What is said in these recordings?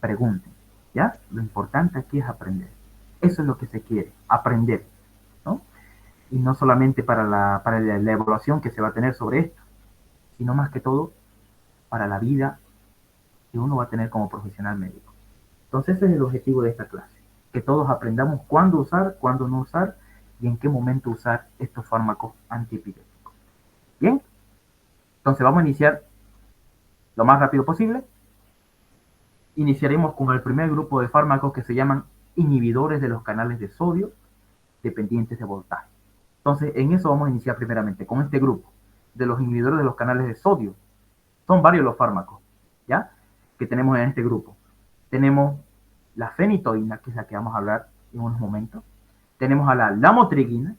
pregunten, ¿ya? Lo importante aquí es aprender. Eso es lo que se quiere, aprender, ¿no? Y no solamente para la evaluación que se va a tener sobre esto, sino más que todo para la vida que uno va a tener como profesional médico. Entonces ese es el objetivo de esta clase, que todos aprendamos cuándo usar, cuándo no usar y en qué momento usar estos fármacos antiepilépticos. Bien, entonces vamos a iniciar lo más rápido posible. Iniciaremos con el primer grupo de fármacos que se llaman inhibidores de los canales de sodio dependientes de voltaje. Entonces, en eso vamos a iniciar primeramente, con este grupo de los inhibidores de los canales de sodio. Son varios los fármacos, ¿ya? Que tenemos en este grupo. Tenemos la fenitoína, que es la que vamos a hablar en unos momentos. Tenemos a la lamotrigina,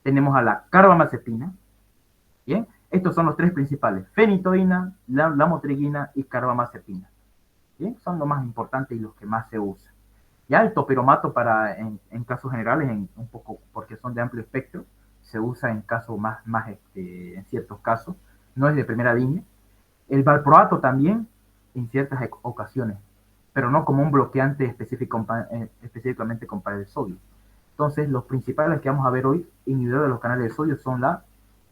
tenemos a la carbamazepina, ¿bien? Estos son los tres principales, fenitoína, lamotrigina y carbamazepina, ¿bien? Son los más importantes y los que más se usan. Ya el topiromato en casos generales, un poco porque son de amplio espectro, se usa en casos en ciertos casos, no es de primera línea. El valproato también en ciertas ocasiones, pero no como un bloqueante específicamente para el sodio. Entonces, los principales que vamos a ver hoy, inhibidores de los canales de sodio, son la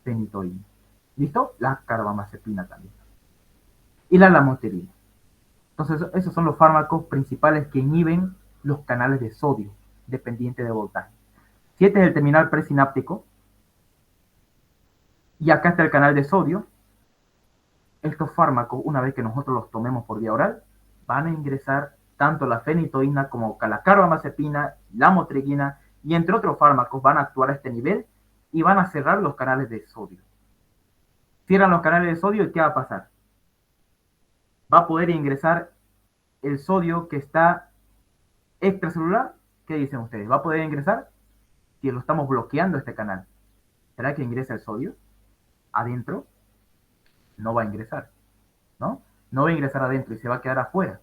fenitoína. ¿Listo? La carbamazepina también. Y la lamotrigina. Entonces, esos son los fármacos principales que inhiben los canales de sodio dependientes de voltaje. Si este es el terminal presináptico, y acá está el canal de sodio, estos fármacos, una vez que nosotros los tomemos por vía oral, van a ingresar tanto la fenitoína como la carbamazepina, la motrigina, y entre otros fármacos van a actuar a este nivel y van a cerrar los canales de sodio. Cierran los canales de sodio y ¿qué va a pasar? Va a poder ingresar el sodio que está extracelular. ¿Qué dicen ustedes? ¿Va a poder ingresar? Si lo estamos bloqueando este canal, ¿será que ingresa el sodio adentro? No va a ingresar, ¿no? No va a ingresar adentro y se va a quedar afuera.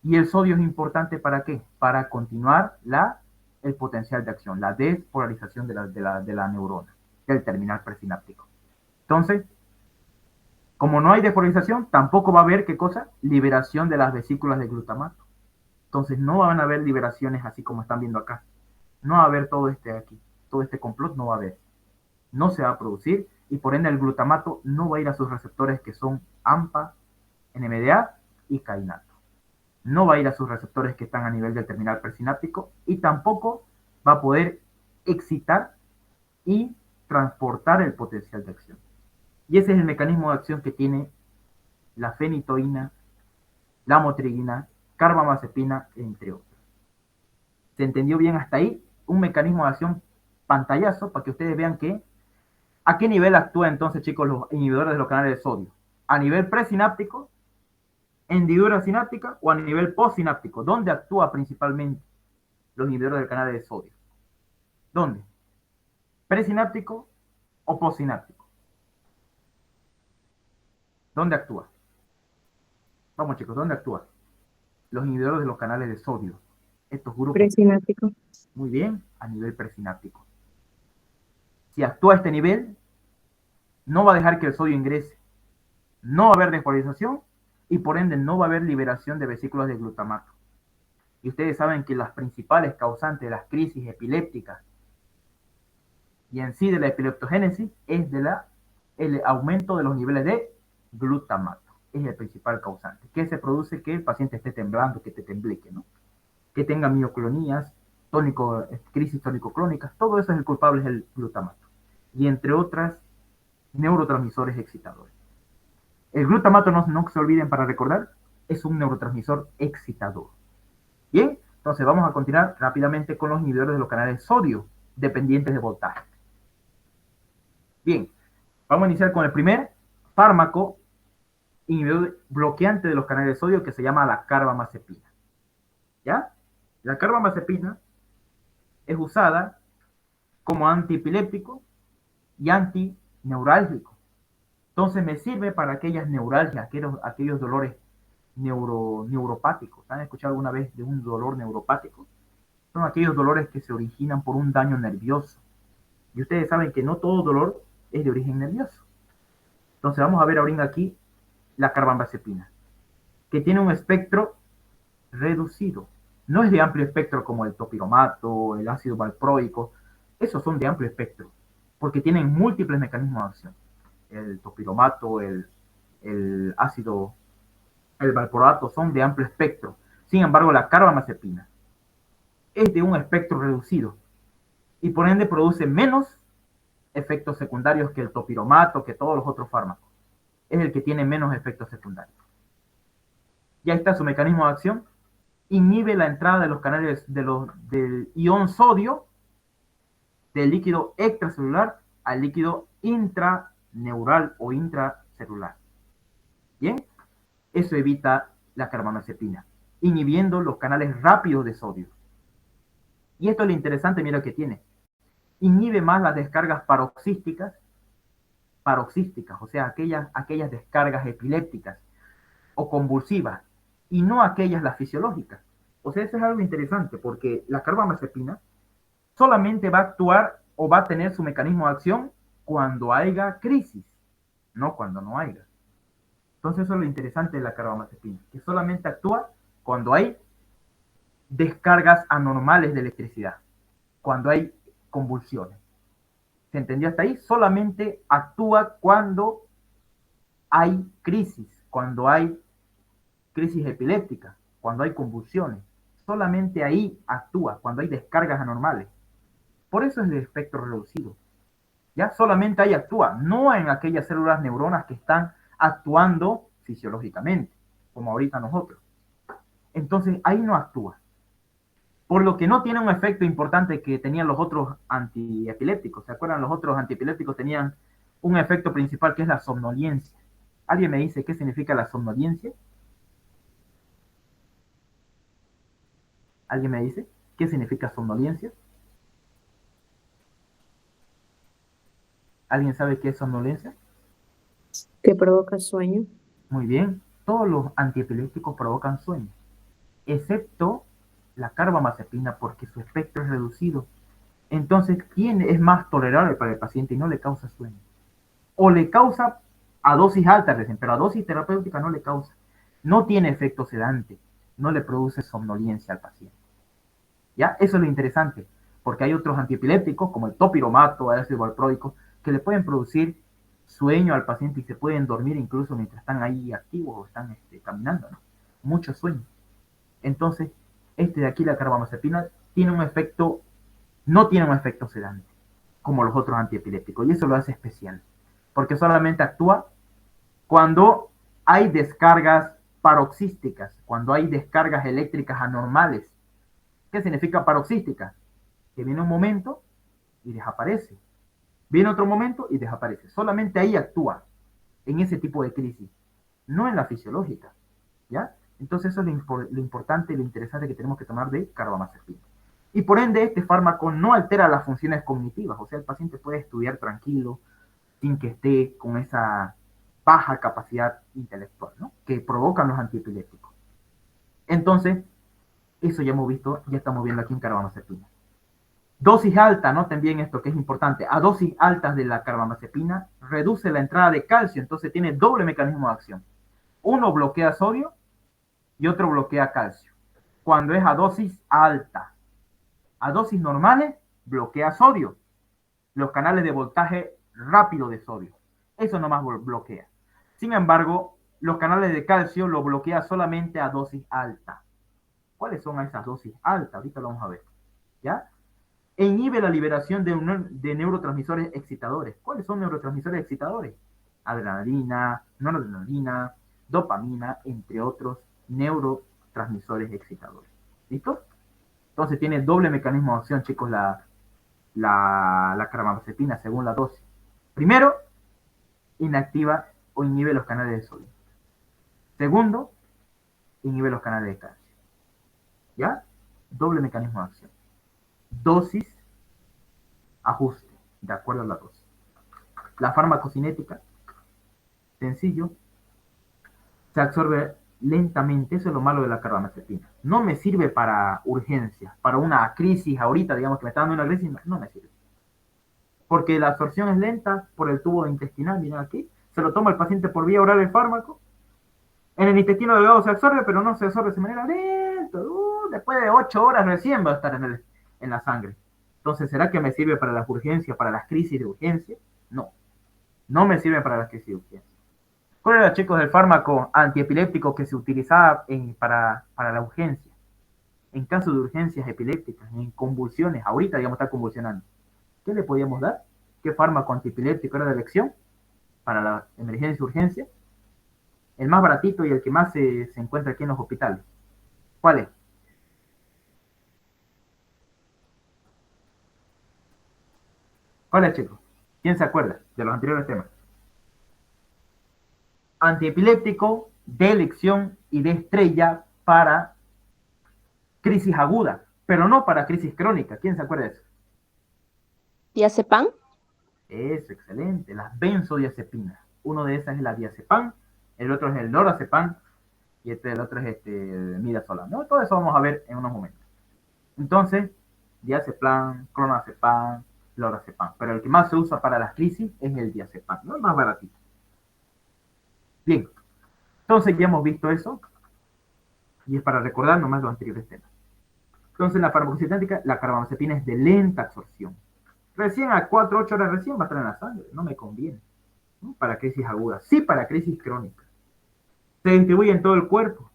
Y el sodio es importante ¿para qué? Para continuar el potencial de acción, la despolarización de la neurona, del terminal presináptico. Entonces, como no hay despolarización, tampoco va a haber, ¿qué cosa? Liberación de las vesículas de glutamato. Entonces, no van a haber liberaciones así como están viendo acá. No va a haber todo este complot no va a haber. No se va a producir y por ende el glutamato no va a ir a sus receptores que son AMPA, NMDA y kainato. No va a ir a sus receptores que están a nivel del terminal presináptico y tampoco va a poder excitar y transportar el potencial de acción. Y ese es el mecanismo de acción que tiene la fenitoína, la motrigina, carbamazepina, entre otros. ¿Se entendió bien hasta ahí? Un mecanismo de acción pantallazo para que ustedes vean a qué nivel actúa entonces, chicos, los inhibidores de los canales de sodio. A nivel presináptico, hendidura sináptica o a nivel postsináptico. ¿Dónde actúa principalmente los inhibidores del canal de sodio? ¿Dónde? ¿Presináptico o postsináptico? ¿Dónde actúa? Vamos, chicos, ¿dónde actúa? Los inhibidores de los canales de sodio. Estos grupos, Presináptico. muy bien, a nivel presináptico. Si actúa a este nivel, no va a dejar que el sodio ingrese. No va a haber despolarización y por ende no va a haber liberación de vesículas de glutamato. Y ustedes saben que las principales causantes de las crisis epilépticas y en sí de la epileptogénesis es el aumento de los niveles de glutamato. Es el principal causante. Que se produce que el paciente esté temblando, que te tembleque, ¿no? Que tenga mioclonías, crisis tónico-clónicas. Todo eso es el culpable, es el glutamato. Y entre otras, neurotransmisores excitadores. El glutamato, no se olviden para recordar, es un neurotransmisor excitador. Bien, entonces vamos a continuar rápidamente con los inhibidores de los canales de sodio dependientes de voltaje. Bien, vamos a iniciar con el primer fármaco inhibidor bloqueante de los canales de sodio que se llama la carbamazepina. ¿Ya? La carbamazepina es usada como antiepiléptico y antineurálgico. Entonces me sirve para aquellas neuralgias, aquellos dolores neuropáticos. ¿Han escuchado alguna vez de un dolor neuropático? Son aquellos dolores que se originan por un daño nervioso. Y ustedes saben que no todo dolor es de origen nervioso. Entonces vamos a ver ahorita aquí la carbamazepina. que tiene un espectro reducido. No es de amplio espectro como el topiromato, el ácido valproico. Esos son de amplio espectro, porque tienen múltiples mecanismos de acción. El topiromato, el ácido, el valproato son de amplio espectro. Sin embargo, la carbamazepina es de un espectro reducido y por ende produce menos efectos secundarios que el topiromato, que todos los otros fármacos. Es el que tiene menos efectos secundarios. Ya está su mecanismo de acción. Inhibe la entrada de los canales del ion sodio del líquido extracelular al líquido intraneural o intracelular. Bien, eso evita la carbamazepina, inhibiendo los canales rápidos de sodio. Y esto es lo interesante, mira que tiene. Inhibe más las descargas paroxísticas, o sea, aquellas descargas epilépticas o convulsivas, y no aquellas las fisiológicas. O sea, eso es algo interesante, porque la carbamazepina solamente va a actuar o va a tener su mecanismo de acción cuando haya crisis, no cuando no haya. Entonces eso es lo interesante de la carbamazepina, que solamente actúa cuando hay descargas anormales de electricidad, cuando hay convulsiones. ¿Se entendió hasta ahí? Solamente actúa cuando hay crisis epiléptica, cuando hay convulsiones. Solamente ahí actúa, cuando hay descargas anormales. Por eso es de espectro reducido. Ya solamente ahí actúa, no en aquellas células neuronas que están actuando fisiológicamente, como ahorita nosotros. Entonces ahí no actúa. Por lo que no tiene un efecto importante que tenían los otros antiepilépticos. ¿Se acuerdan? Los otros antiepilépticos tenían un efecto principal que es la somnolencia. ¿Alguien me dice qué significa la somnolencia? ¿Alguien me dice qué significa somnolencia? ¿Alguien sabe qué es somnolencia? Que provoca sueño. Muy bien, todos los antiepilépticos provocan sueño, excepto la carbamazepina porque su espectro es reducido. Entonces, ¿quién es más tolerable para el paciente y no le causa sueño? O le causa a dosis altas, pero a dosis terapéutica no le causa. No tiene efecto sedante, no le produce somnolencia al paciente. ¿Ya? Eso es lo interesante, porque hay otros antiepilépticos, como el topiromato, el ácido valproico, que le pueden producir sueño al paciente y se pueden dormir incluso mientras están ahí activos o están caminando, ¿no? Mucho sueño. Entonces, de aquí, la carbamazepina, tiene un efecto, no tiene un efecto sedante, como los otros antiepilépticos, y eso lo hace especial, porque solamente actúa cuando hay descargas paroxísticas, cuando hay descargas eléctricas anormales. ¿Qué significa paroxística? Que viene un momento y desaparece. Viene otro momento y desaparece. Solamente ahí actúa, en ese tipo de crisis, no en la fisiológica. ¿Ya? Entonces eso es lo importante y lo interesante que tenemos que tomar de carbamazepina. Y por ende, este fármaco no altera las funciones cognitivas, o sea, el paciente puede estudiar tranquilo, sin que esté con esa baja capacidad intelectual, ¿no? Que provocan los antiepilépticos. Entonces, eso ya hemos visto, ya estamos viendo aquí en carbamazepina. Dosis alta, noten bien esto que es importante. A dosis altas de la carbamazepina reduce la entrada de calcio, entonces tiene doble mecanismo de acción. Uno bloquea sodio y otro bloquea calcio. Cuando es a dosis alta. A dosis normales bloquea sodio, los canales de voltaje rápido de sodio. Eso nomás bloquea. Sin embargo, los canales de calcio lo bloquea solamente a dosis alta. ¿Cuáles son esas dosis altas? Ahorita lo vamos a ver. ¿Ya? E inhibe la liberación de neurotransmisores excitadores. ¿Cuáles son neurotransmisores excitadores? Adrenalina, noradrenalina, dopamina, entre otros neurotransmisores excitadores. ¿Listo? Entonces tiene doble mecanismo de acción, chicos, la carbamazepina según la dosis. Primero, inactiva o inhibe los canales de sodio. Segundo, inhibe los canales de calcio. ¿Ya? Doble mecanismo de acción. Dosis, ajuste, de acuerdo a la dosis. La farmacocinética, sencillo, se absorbe lentamente. Eso es lo malo de la carbamazepina. No me sirve para urgencias, para una crisis ahorita, digamos que me está dando una crisis, no me sirve. Porque la absorción es lenta por el tubo intestinal, miren aquí, se lo toma el paciente por vía oral el fármaco, En el intestino delgado se absorbe, pero no se absorbe de manera lenta. Después de 8 horas recién va a estar en la sangre. Entonces, ¿será que me sirve para las urgencias, para las crisis de urgencia? No, no me sirve para las crisis de urgencia. ¿Cuál era, chicos, el fármaco antiepiléptico que se utilizaba para la urgencia? En caso de urgencias epilépticas, en convulsiones, ahorita digamos está convulsionando. ¿Qué le podíamos dar? ¿Qué fármaco antiepiléptico era de elección para la emergencia urgencia? El más baratito y el que más se encuentra aquí en los hospitales. ¿Cuál es? ¿Cuál es, chicos? ¿Quién se acuerda de los anteriores temas? Antiepiléptico de elección y de estrella para crisis aguda, pero no para crisis crónica. ¿Quién se acuerda de eso? ¿Diazepam? Eso, excelente. Las benzodiazepinas. Uno de esas es la diazepam, el otro es el lorazepam y el otro es midazolam, ¿no? Todo eso vamos a ver en unos momentos. Entonces, diazepam, clonazepam, lorazepam. Pero el que más se usa para las crisis es el diazepam, ¿no? El más baratito. Bien. Entonces ya hemos visto eso. Y es para recordar nomás los anteriores temas. Entonces, la farmacocinética, la carbamazepina es de lenta absorción. Recién a 4 8 horas recién va a estar en la sangre. No me conviene, ¿no? Para crisis agudas. Sí para crisis crónicas. Se distribuye en todo el cuerpo.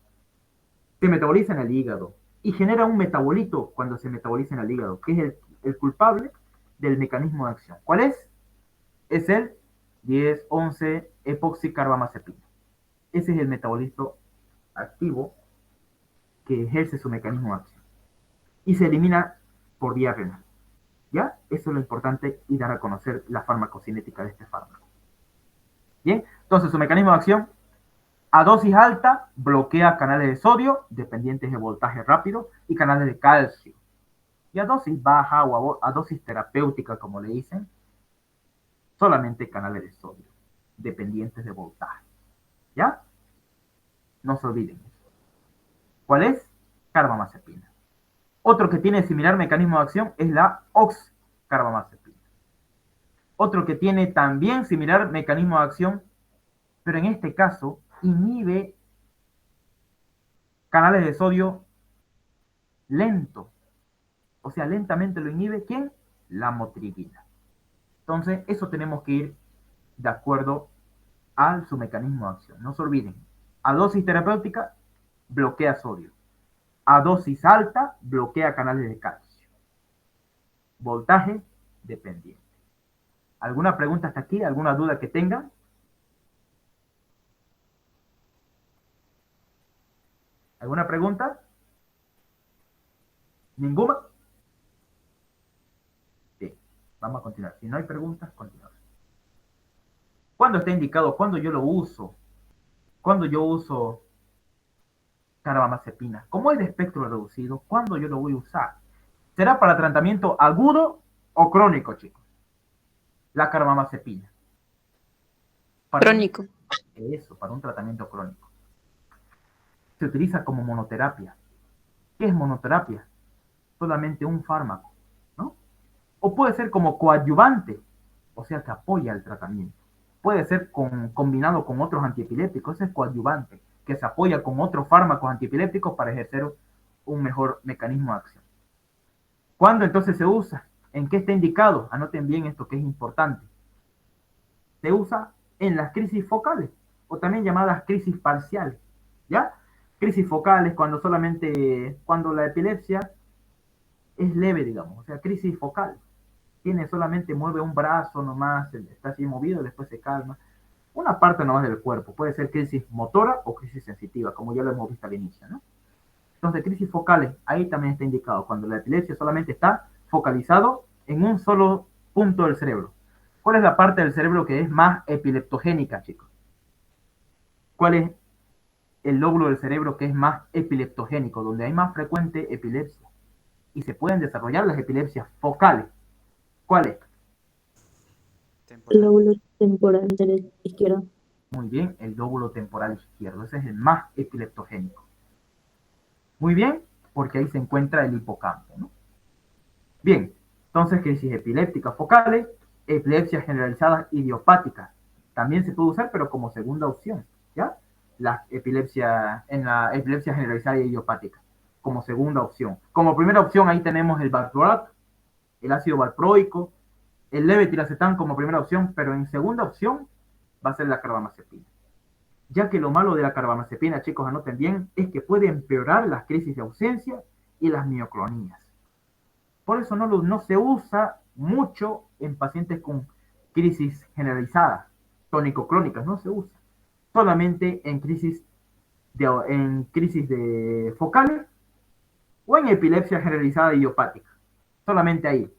Se metaboliza en el hígado. Y genera un metabolito cuando se metaboliza en el hígado, que es el culpable del mecanismo de acción. ¿Cuál es? Es el 10-11 epoxicarbamazepina. Ese es el metabolito activo que ejerce su mecanismo de acción. Y se elimina por vía renal. ¿Ya? Eso es lo importante y dar a conocer la farmacocinética de este fármaco. Bien, entonces su mecanismo de acción a dosis alta bloquea canales de sodio dependientes de voltaje rápido y canales de calcio. Y a dosis baja o a dosis terapéutica, como le dicen, solamente canales de sodio dependientes de voltaje. ¿Ya? No se olviden eso. ¿Cuál es? Carbamazepina. Otro que tiene similar mecanismo de acción es la oxcarbamazepina. Otro que tiene también similar mecanismo de acción, pero en este caso inhibe canales de sodio lento. O sea, lentamente lo inhibe. ¿Quién? La motripina. Entonces, eso tenemos que ir de acuerdo a su mecanismo de acción. No se olviden. A dosis terapéutica, bloquea sodio. A dosis alta, bloquea canales de calcio. Voltaje dependiente. ¿Alguna pregunta hasta aquí? ¿Alguna duda que tengan? ¿Alguna pregunta? ¿Ninguna? Sí. Vamos a continuar. Si no hay preguntas, continuamos. ¿Cuándo está indicado? ¿Cuándo yo lo uso? ¿Cuándo yo uso carbamazepina? Como es de espectro reducido, ¿cuándo yo lo voy a usar? ¿Será para tratamiento agudo o crónico, chicos? La carbamazepina. Crónico. Eso, para un tratamiento crónico. Se utiliza como monoterapia. ¿Qué es monoterapia? Solamente un fármaco, ¿no? O puede ser como coadyuvante, o sea, que apoya el tratamiento. Puede ser combinado con otros antiepilépticos, ese es coadyuvante, que se apoya con otros fármacos antiepilépticos para ejercer un mejor mecanismo de acción. ¿Cuándo entonces se usa? ¿En qué está indicado? Anoten bien esto que es importante. Se usa en las crisis focales, o también llamadas crisis parciales, ¿ya? Crisis focales cuando la epilepsia es leve, digamos, o sea, crisis focal. Solamente mueve un brazo nomás, está así movido, después se calma. Una parte nomás del cuerpo, puede ser crisis motora o crisis sensitiva, como ya lo hemos visto al inicio, ¿no? Entonces, crisis focales, ahí también está indicado, cuando la epilepsia solamente está focalizado en un solo punto del cerebro. ¿Cuál es la parte del cerebro que es más epileptogénica, chicos? ¿Cuál es el lóbulo del cerebro que es más epileptogénico, donde hay más frecuente epilepsia? Y se pueden desarrollar las epilepsias focales. ¿Cuál es? Lóbulo temporal izquierdo. Muy bien, el lóbulo temporal izquierdo. Ese es el más epileptogénico. Muy bien, porque ahí se encuentra el hipocampo, ¿no? Bien, entonces crisis epilépticas focales, epilepsias generalizadas idiopáticas. También se puede usar, pero como segunda opción, ¿ya? en la epilepsia generalizada y idiopática, como segunda opción. Como primera opción, ahí tenemos el valproato, el ácido valproico, el levetiracetam como primera opción, pero en segunda opción va a ser la carbamazepina. Ya que lo malo de la carbamazepina, chicos, anoten bien, es que puede empeorar las crisis de ausencia y las mioclonías. Por eso no se usa mucho en pacientes con crisis generalizada, tónico-clónicas, no se usa. Solamente en crisis de focales o en epilepsia generalizada idiopática. Solamente ahí.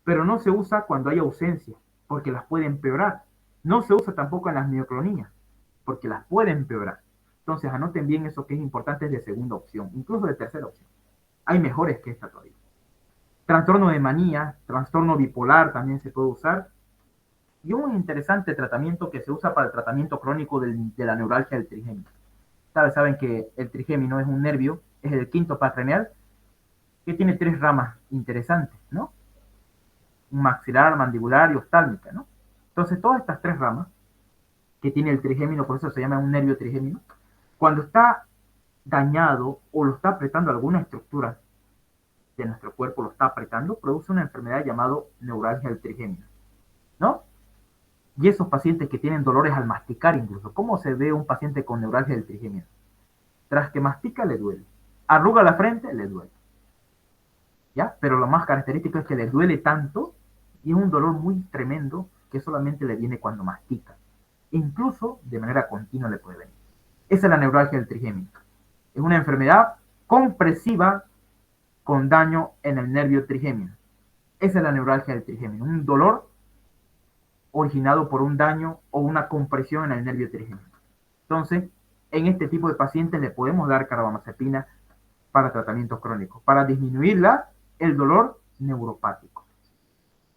Pero no se usa cuando hay ausencia, porque las puede empeorar. No se usa tampoco en las mioclonías, porque las puede empeorar. Entonces anoten bien eso que es importante, es de segunda opción, incluso de tercera opción. Hay mejores que esta todavía. Trastorno de manía, trastorno bipolar también se puede usar. Y un interesante tratamiento que se usa para el tratamiento crónico de la neuralgia del trigémino. Saben que el trigémino es un nervio, es el quinto patraneal, que tiene 3 ramas interesantes, ¿no? Maxilar, mandibular y oftálmica, ¿no? Entonces, todas estas 3 ramas que tiene el trigémino, por eso se llama un nervio trigémino, cuando está dañado o lo está apretando alguna estructura de nuestro cuerpo, lo está apretando, produce una enfermedad llamada neuralgia del trigémino, ¿no? Y esos pacientes que tienen dolores al masticar incluso, ¿cómo se ve un paciente con neuralgia del trigémino? Tras que mastica le duele, arruga la frente, le duele, ¿ya? Pero lo más característico es que le duele tanto y es un dolor muy tremendo que solamente le viene cuando mastica. Incluso de manera continua le puede venir. Esa es la neuralgia del trigémino. Es una enfermedad compresiva con daño en el nervio trigémino. Esa es la neuralgia del trigémino, un dolor originado por un daño o una compresión en el nervio trigémino. Entonces, en este tipo de pacientes le podemos dar carbamazepina para tratamientos crónicos, para disminuir el dolor neuropático.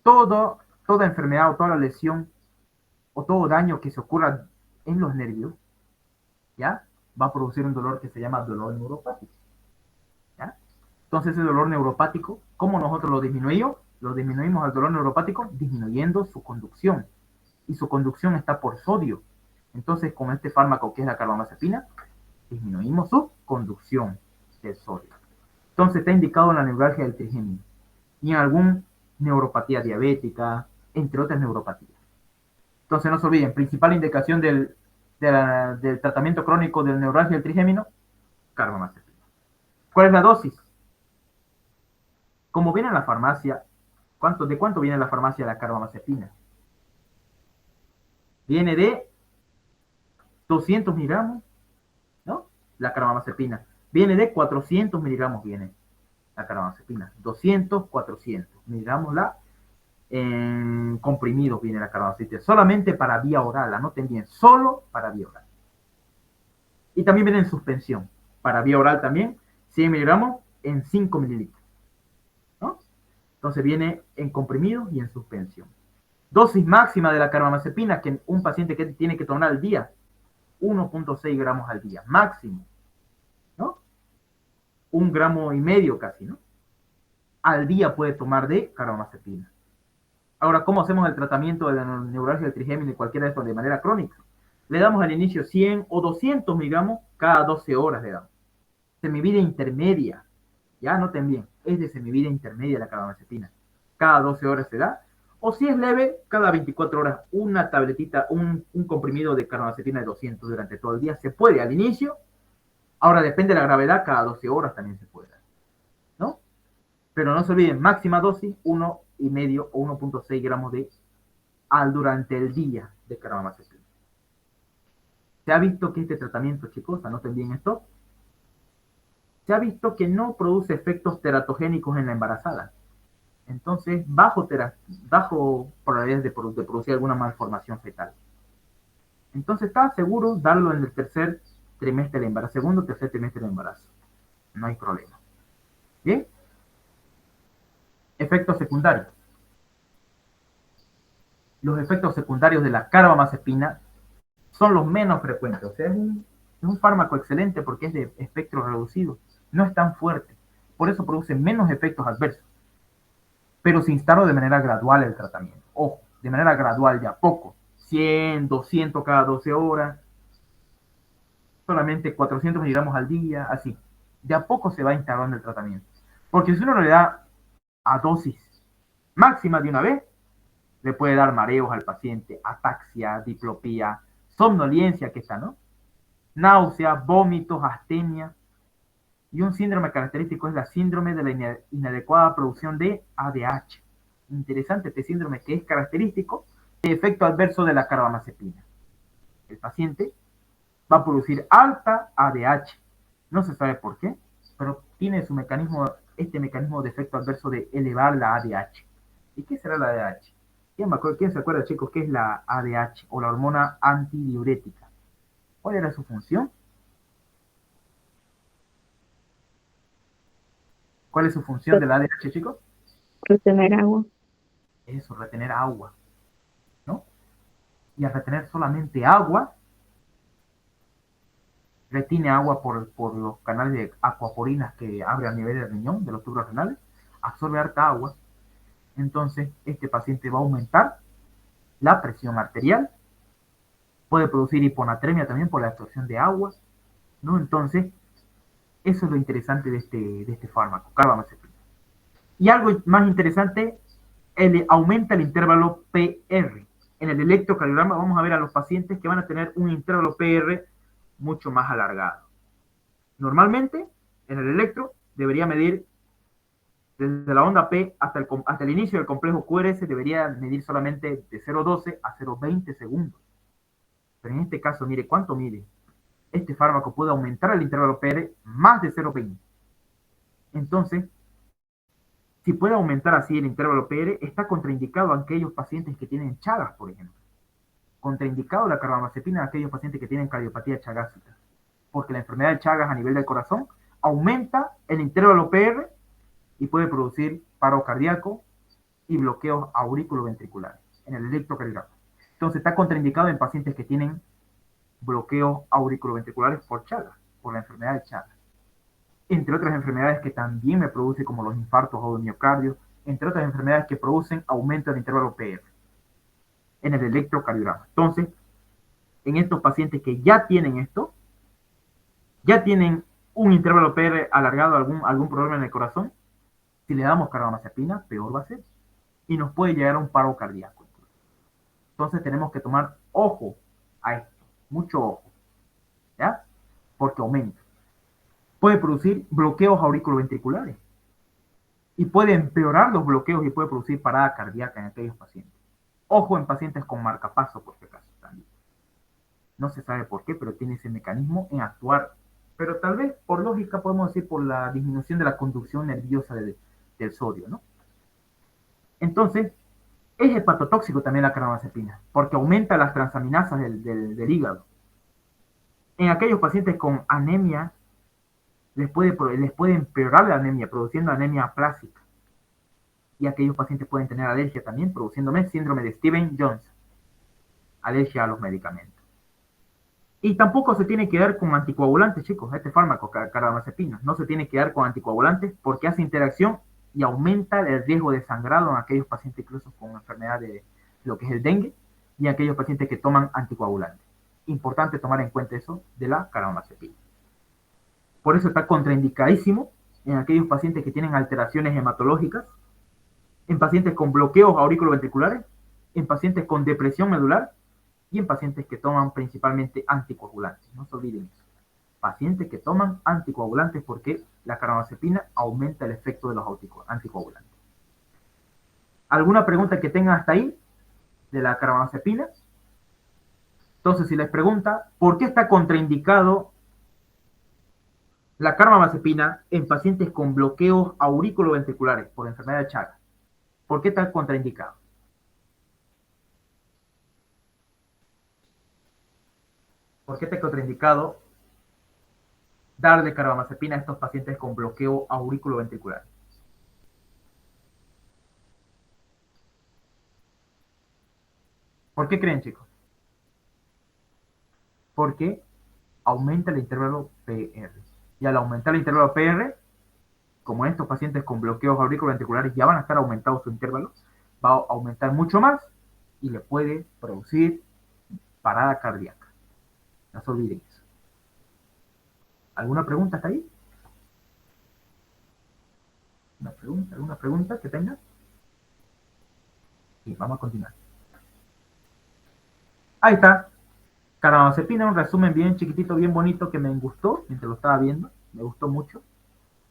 Toda enfermedad o toda lesión o todo daño que se ocurra en los nervios, ¿ya? Va a producir un dolor que se llama dolor neuropático, ¿ya? Entonces ese dolor neuropático, ¿cómo nosotros lo disminuimos? Lo disminuimos al dolor neuropático disminuyendo su conducción. Y su conducción está por sodio. Entonces con este fármaco que es la carbamazepina, disminuimos su conducción del sodio. Entonces está indicado en la neuralgia del trigémino y en alguna neuropatía diabética, entre otras neuropatías. Entonces no se olviden, principal indicación del tratamiento crónico del neuralgia del trigémino, carbamazepina. ¿Cuál es la dosis? Como viene en la farmacia, ¿de cuánto viene en la farmacia la carbamazepina? Viene de 200 miligramos, ¿no? La carbamazepina. Viene de 400 miligramos, viene la carbamazepina. 200, 400 miligramos en comprimidos viene la carbamazepina. Solamente para vía oral, anoten bien, solo para vía oral. Y también viene en suspensión. Para vía oral también, 100 miligramos en 5 mililitros, ¿no? Entonces viene en comprimidos y en suspensión. Dosis máxima de la carbamazepina que un paciente que tiene que tomar al día, 1.6 gramos al día, máximo, ¿no? 1,5 gramos casi, ¿no? Al día puede tomar de carbamazepina. Ahora, ¿cómo hacemos el tratamiento de la neuralgia del trigémino y cualquiera de estos de manera crónica? Le damos al inicio 100 o 200 miligramos cada 12 horas le damos. Semivida intermedia, ya noten bien, es de semivida intermedia la carbamazepina. Cada 12 horas se da. O si es leve, cada 24 horas una tabletita, un comprimido de carbamazepina de 200 durante todo el día. Se puede al inicio. Ahora depende de la gravedad, cada 12 horas también se puede dar, ¿no? Pero no se olviden, máxima dosis, 1,5 o 1.6 gramos durante el día de carbamazepina. Se ha visto que este tratamiento, chicos, anoten bien esto, se ha visto que no produce efectos teratogénicos en la embarazada. Entonces, bajo probabilidades de producir alguna malformación fetal. Entonces, está seguro darlo en el tercer trimestre del embarazo, segundo o tercer trimestre del embarazo. No hay problema. ¿Bien? Efectos secundarios. Los efectos secundarios de la carbamazepina son los menos frecuentes. O sea, es un fármaco excelente porque es de espectro reducido. No es tan fuerte. Por eso produce menos efectos adversos. Pero se instala de manera gradual el tratamiento. Ojo, de manera gradual, de a poco. 100, 200 cada 12 horas. solamente 400 miligramos al día, así. De a poco se va instaurando el tratamiento. Porque si uno le da a dosis máxima de una vez, le puede dar mareos al paciente, ataxia, diplopía, somnolencia, que está, ¿no? Náuseas, vómitos, astenia. Y un síndrome característico es la síndrome de la inadecuada producción de ADH. Interesante este síndrome que es característico de efecto adverso de la carbamazepina. El paciente va a producir alta ADH. No se sabe por qué, pero tiene su mecanismo, este mecanismo de efecto adverso de elevar la ADH. ¿Y qué será la ADH? ¿Quién se acuerda, chicos, qué es la ADH o la hormona antidiurética? ¿Cuál era su función? ¿Cuál es su función de la ADH, chicos? Retener agua. Eso, retener agua, ¿no? Y al retener solamente agua, retiene agua por los canales de acuaporinas que abre a nivel del riñón, de los tubos renales, absorbe harta agua. Entonces, este paciente va a aumentar la presión arterial, puede producir hiponatremia también por la absorción de agua, ¿no? Entonces, eso es lo interesante de este fármaco, carbamazepina. Y algo más interesante, aumenta el intervalo PR. En el electrocardiograma vamos a ver a los pacientes que van a tener un intervalo PR mucho más alargado. Normalmente, en el electro, debería medir desde la onda P hasta el inicio del complejo QRS, debería medir solamente de 0,12 a 0,20 segundos. Pero en este caso, mire cuánto mide. Este fármaco puede aumentar el intervalo PR más de 0,20. Entonces, si puede aumentar así el intervalo PR, está contraindicado a aquellos pacientes que tienen Chagas, por ejemplo. Contraindicado la carbamazepina a aquellos pacientes que tienen cardiopatía chagásica. Porque la enfermedad de Chagas a nivel del corazón aumenta el intervalo PR y puede producir paro cardíaco y bloqueos auriculoventriculares en el electrocardiograma. Entonces está contraindicado en pacientes que tienen bloqueos auriculoventriculares por Chagas, por la enfermedad de Chagas. Entre otras enfermedades que también me produce, como los infartos o el miocardio, entre otras enfermedades que producen aumento del intervalo PR en el electrocardiograma. Entonces, en estos pacientes que ya tienen esto, ya tienen un intervalo PR alargado, algún problema en el corazón, si le damos carbamazepina, peor va a ser. Y nos puede llegar a un paro cardíaco. Entonces tenemos que tomar ojo a esto, mucho ojo, ¿ya? Porque aumenta. Puede producir bloqueos auriculoventriculares y puede empeorar los bloqueos y puede producir parada cardíaca en aquellos pacientes. Ojo en pacientes con marcapaso, por si acaso, también. No se sabe por qué, pero tiene ese mecanismo en actuar. Pero tal vez, por lógica, podemos decir por la disminución de la conducción nerviosa del sodio, ¿no? Entonces, es hepatotóxico también la carbamazepina, porque aumenta las transaminasas del hígado. En aquellos pacientes con anemia, les puede empeorar la anemia, produciendo anemia aplásica. Y aquellos pacientes pueden tener alergia también, produciéndome síndrome de Stevens-Johnson, alergia a los medicamentos. Y tampoco se tiene que dar con anticoagulantes, chicos, este fármaco, carbamazepina. No se tiene que dar con anticoagulantes porque hace interacción y aumenta el riesgo de sangrado en aquellos pacientes incluso con enfermedad de lo que es el dengue y en aquellos pacientes que toman anticoagulantes. Importante tomar en cuenta eso de la carbamazepina. Por eso está contraindicadísimo en aquellos pacientes que tienen alteraciones hematológicas, en pacientes con bloqueos auriculoventriculares, en pacientes con depresión medular y en pacientes que toman principalmente anticoagulantes. No se olviden eso. Pacientes que toman anticoagulantes porque la carbamazepina aumenta el efecto de los anticoagulantes. ¿Alguna pregunta que tengan hasta ahí de la carbamazepina? Entonces, si les pregunta, ¿por qué está contraindicado la carbamazepina en pacientes con bloqueos auriculoventriculares por enfermedad de Chagas? ¿Por qué está contraindicado? ¿Por qué está contraindicado darle carbamazepina a estos pacientes con bloqueo auriculoventricular? ¿Por qué creen, chicos? Porque aumenta el intervalo PR. Y al aumentar el intervalo PR, como estos pacientes con bloqueos auriculoventriculares ya van a estar aumentados su intervalo, va a aumentar mucho más y le puede producir parada cardíaca. No se olviden eso. ¿Alguna pregunta hasta ahí? ¿Alguna pregunta que tenga? Sí, vamos a continuar. Ahí está. Carbamazepina, un resumen bien chiquitito, bien bonito que me gustó mientras lo estaba viendo. Me gustó mucho.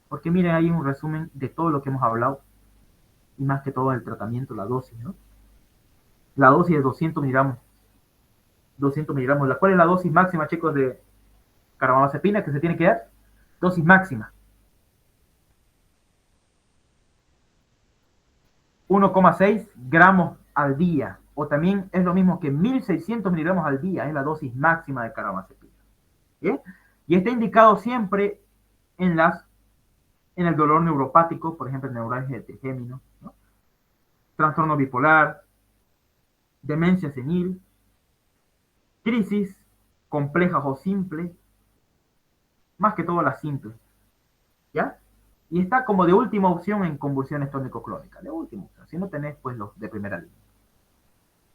Porque miren, hay un resumen de todo lo que hemos hablado y más que todo el tratamiento, la dosis, ¿no? La dosis de 200 miligramos. 200 miligramos. ¿Cuál es la dosis máxima, chicos, de carbamazepina que se tiene que dar? Dosis máxima. 1,6 gramos al día. O también es lo mismo que 1600 miligramos al día. Es la dosis máxima de carbamazepina. ¿Bien? Y está indicado siempre en en el dolor neuropático, por ejemplo, neuralgia de trigémino, ¿no? Trastorno bipolar, demencia senil, crisis complejas o simples, más que todo las simples, ¿ya? Y está como de última opción en convulsiones tónico-clónicas, de última opción, si no tenés pues los de primera línea.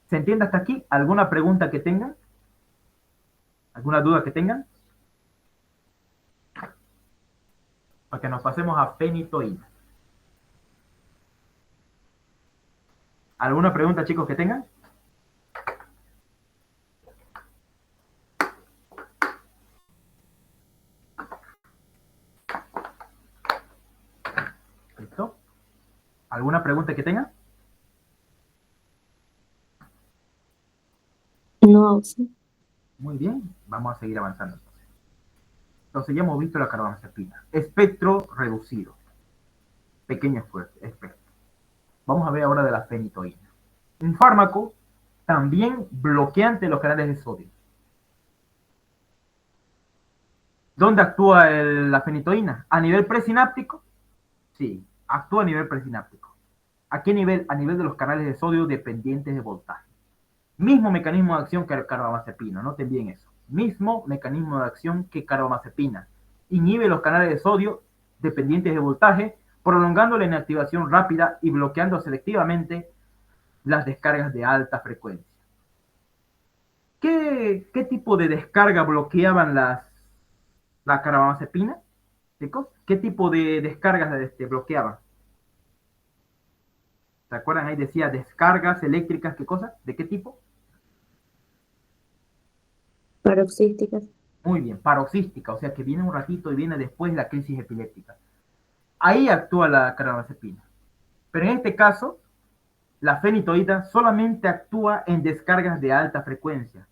¿Se entiende hasta aquí? ¿Alguna pregunta que tengan? ¿Alguna duda que tengan? Para que nos pasemos a fenitoína. ¿Alguna pregunta, chicos, que tengan? ¿Listo? ¿Alguna pregunta que tengan? No, sí. Muy bien, vamos a seguir avanzando. Entonces ya hemos visto la carbamazepina. Espectro reducido. Pequeño espectro. Vamos a ver ahora de la fenitoína. Un fármaco también bloqueante de los canales de sodio. ¿Dónde actúa la fenitoína? ¿A nivel presináptico? Sí, actúa a nivel presináptico. ¿A qué nivel? A nivel de los canales de sodio dependientes de voltaje. Mismo mecanismo de acción que carbamazepina, noten bien eso. Mismo mecanismo de acción que carbamazepina. Inhibe los canales de sodio dependientes de voltaje, prolongando la inactivación rápida y bloqueando selectivamente las descargas de alta frecuencia. ¿Qué tipo de descarga bloqueaban la carbamazepina? ¿Chicos? ¿Qué tipo de descargas bloqueaban? ¿Se acuerdan? Ahí decía descargas eléctricas, ¿qué cosa? ¿De qué tipo? Paroxísticas. Muy bien, paroxística, o sea que viene un ratito y viene después la crisis epiléptica. Ahí actúa la carbamazepina. Pero en este caso, la fenitoína solamente actúa en descargas de alta frecuencia.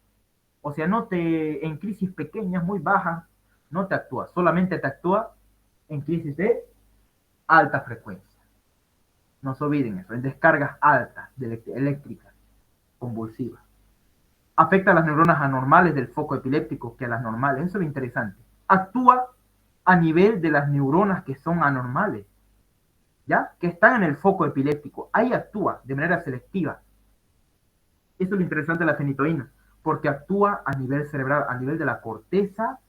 O sea, en crisis pequeñas, muy bajas, no te actúa. Solamente te actúa en crisis de alta frecuencia. No se olviden eso, en descargas altas, eléctricas, convulsivas. Afecta a las neuronas anormales del foco epiléptico que a las normales. Eso es lo interesante. Actúa a nivel de las neuronas que son anormales, ¿ya? Que están en el foco epiléptico. Ahí actúa de manera selectiva. Eso es lo interesante de la fenitoína, porque actúa a nivel cerebral, a nivel de la corteza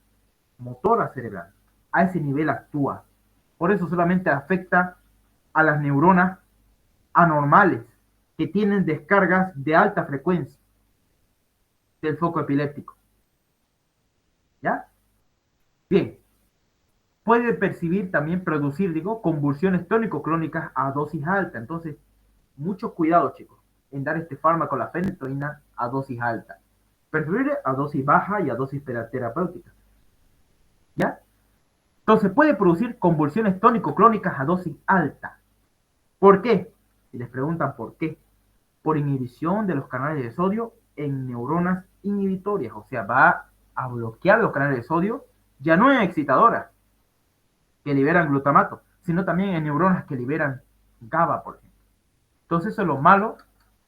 motora cerebral. A ese nivel actúa. Por eso solamente afecta a las neuronas anormales que tienen descargas de alta frecuencia del foco epiléptico. ¿Ya? Bien. Puede percibir también, producir, digo, convulsiones tónico-clónicas a dosis alta. Entonces, mucho cuidado, chicos, en dar este fármaco, la fenitoína, a dosis alta. Preferible a dosis baja y a dosis terapéutica. ¿Ya? Entonces, puede producir convulsiones tónico-clónicas a dosis alta. ¿Por qué? Si les preguntan por qué. Por inhibición de los canales de sodio en neuronas inhibitorias. O sea, va a bloquear los canales de sodio, ya no en excitadoras que liberan glutamato, sino también en neuronas que liberan GABA, por ejemplo. Entonces, eso es lo malo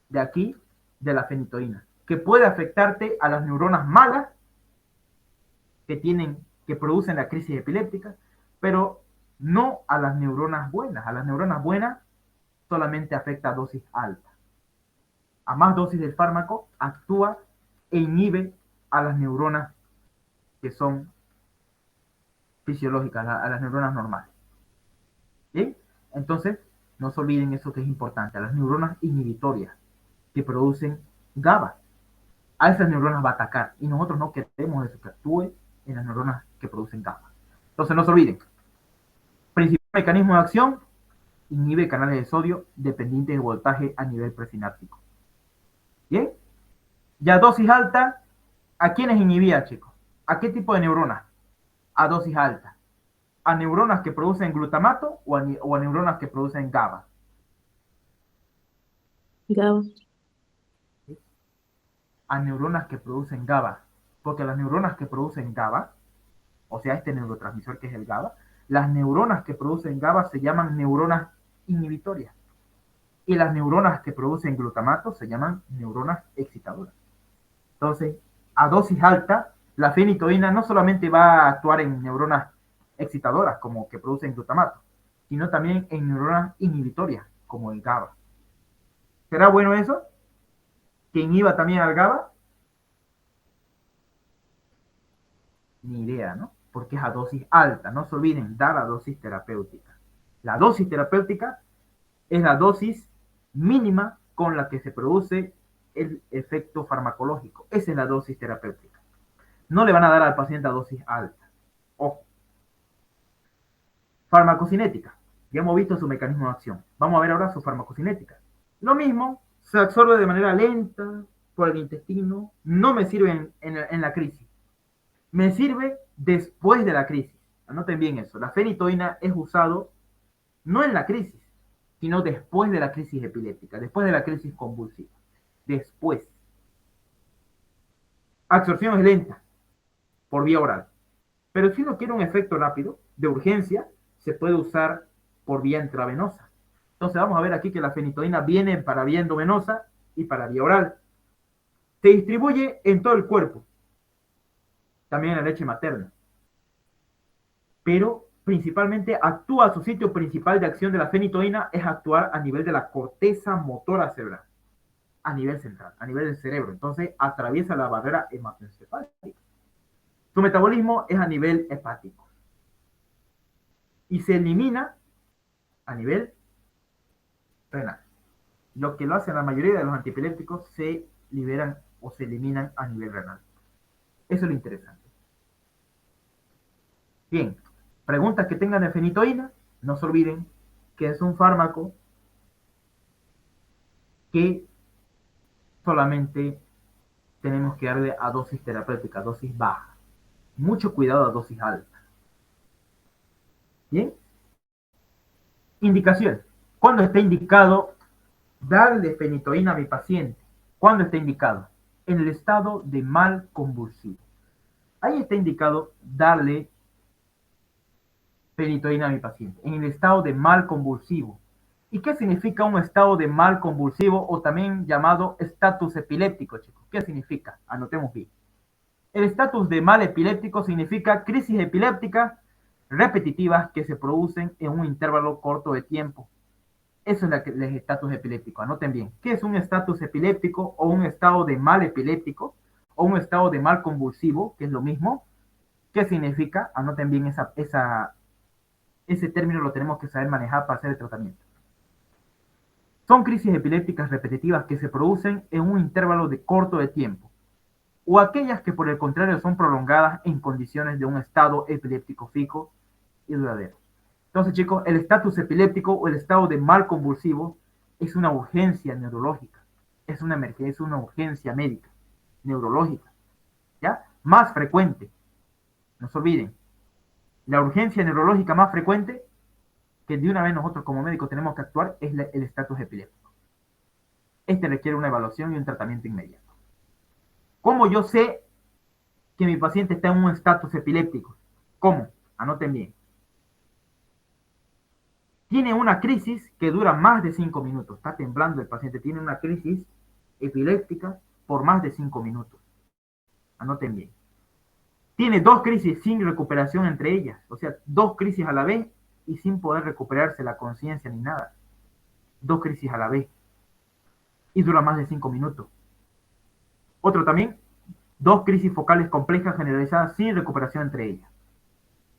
de aquí, de la fenitoína, que puede afectarte a las neuronas malas que producen la crisis epiléptica, pero no a las neuronas buenas. A las neuronas buenas solamente afecta a dosis alta. A más dosis del fármaco, actúa e inhibe a las neuronas que son fisiológicas, a las neuronas normales. ¿Bien? Entonces, no se olviden eso que es importante, a las neuronas inhibitorias que producen GABA. A esas neuronas va a atacar y nosotros no queremos eso, que actúe en las neuronas que producen GABA. Entonces no se olviden. Principal mecanismo de acción, inhibe canales de sodio dependientes de voltaje a nivel presináptico. ¿Bien? Ya dosis alta, ¿a quiénes inhibía, chicos? ¿A qué tipo de neuronas? A dosis alta. ¿A neuronas que producen glutamato o a neuronas que producen GABA? GABA. A neuronas que producen GABA. Porque las neuronas que producen GABA, o sea, este neurotransmisor que es el GABA, las neuronas que producen GABA se llaman neuronas inhibitorias. Y las neuronas que producen glutamato se llaman neuronas excitadoras. Entonces, a dosis alta, la fenitoína no solamente va a actuar en neuronas excitadoras, como que producen glutamato, sino también en neuronas inhibitorias, como el GABA. ¿Será bueno eso? ¿Que inhiba también al GABA? Ni idea, ¿no? Porque es a dosis alta. No se olviden dar la dosis terapéutica. La dosis terapéutica es la dosis mínima con la que se produce el efecto farmacológico. Esa es la dosis terapéutica. No le van a dar al paciente a dosis alta. Ojo. Farmacocinética. Ya hemos visto su mecanismo de acción. Vamos a ver ahora su farmacocinética. Lo mismo, se absorbe de manera lenta por el intestino. No me sirve en la crisis. Me sirve después de la crisis. Anoten bien eso. La fenitoína es usado no en la crisis, sino después de la crisis epiléptica, después de la crisis convulsiva. Después. Absorción es lenta, por vía oral. Pero si uno quiere un efecto rápido, de urgencia, se puede usar por vía intravenosa. Entonces vamos a ver aquí que la fenitoína viene para vía endovenosa y para vía oral. Se distribuye en todo el cuerpo, también en la leche materna. Pero principalmente actúa, su sitio principal de acción de la fenitoína es actuar a nivel de la corteza motora cerebral, a nivel central, a nivel del cerebro. Entonces atraviesa la barrera hematoencefálica. Su metabolismo es a nivel hepático y se elimina a nivel renal. Lo que lo hacen la mayoría de los antiepilépticos se liberan o se eliminan a nivel renal. Eso es lo interesante. Bien, preguntas que tengan de fenitoína, no se olviden que es un fármaco que solamente tenemos que darle a dosis terapéutica, dosis baja. Mucho cuidado a dosis alta. Bien. Indicación. ¿Cuándo está indicado darle fenitoína a mi paciente? ¿Cuándo está indicado? En el estado de mal convulsivo. Ahí está indicado darle fenitoína a mi paciente, en el estado de mal convulsivo. ¿Y qué significa un estado de mal convulsivo o también llamado estatus epiléptico, chicos? ¿Qué significa? Anotemos bien. El estatus de mal epiléptico significa crisis epilépticas repetitivas que se producen en un intervalo corto de tiempo. Eso es el estatus epiléptico. Anoten bien. ¿Qué es un estatus epiléptico o un estado de mal epiléptico o un estado de mal convulsivo, que es lo mismo? ¿Qué significa? Anoten bien ese término, lo tenemos que saber manejar para hacer el tratamiento. Son crisis epilépticas repetitivas que se producen en un intervalo de corto de tiempo, o aquellas que por el contrario son prolongadas en condiciones de un estado epiléptico fijo y duradero. Entonces, chicos, el estatus epiléptico o el estado de mal convulsivo es una urgencia neurológica, es una emergencia, es una urgencia médica, neurológica, ¿ya? Más frecuente. No se olviden, la urgencia neurológica más frecuente que de una vez nosotros como médicos tenemos que actuar es el estatus epiléptico. Este requiere una evaluación y un tratamiento inmediato. ¿Cómo yo sé que mi paciente está en un estatus epiléptico? ¿Cómo? Anoten bien. Tiene una crisis que dura más de 5 minutos. Está temblando el paciente. Tiene una crisis epiléptica por más de 5 minutos. Anoten bien. Tiene 2 crisis sin recuperación entre ellas. O sea, 2 crisis a la vez y sin poder recuperarse la conciencia ni nada. 2 crisis a la vez. Y dura más de 5 minutos. Otro también, 2 crisis focales complejas generalizadas sin recuperación entre ellas.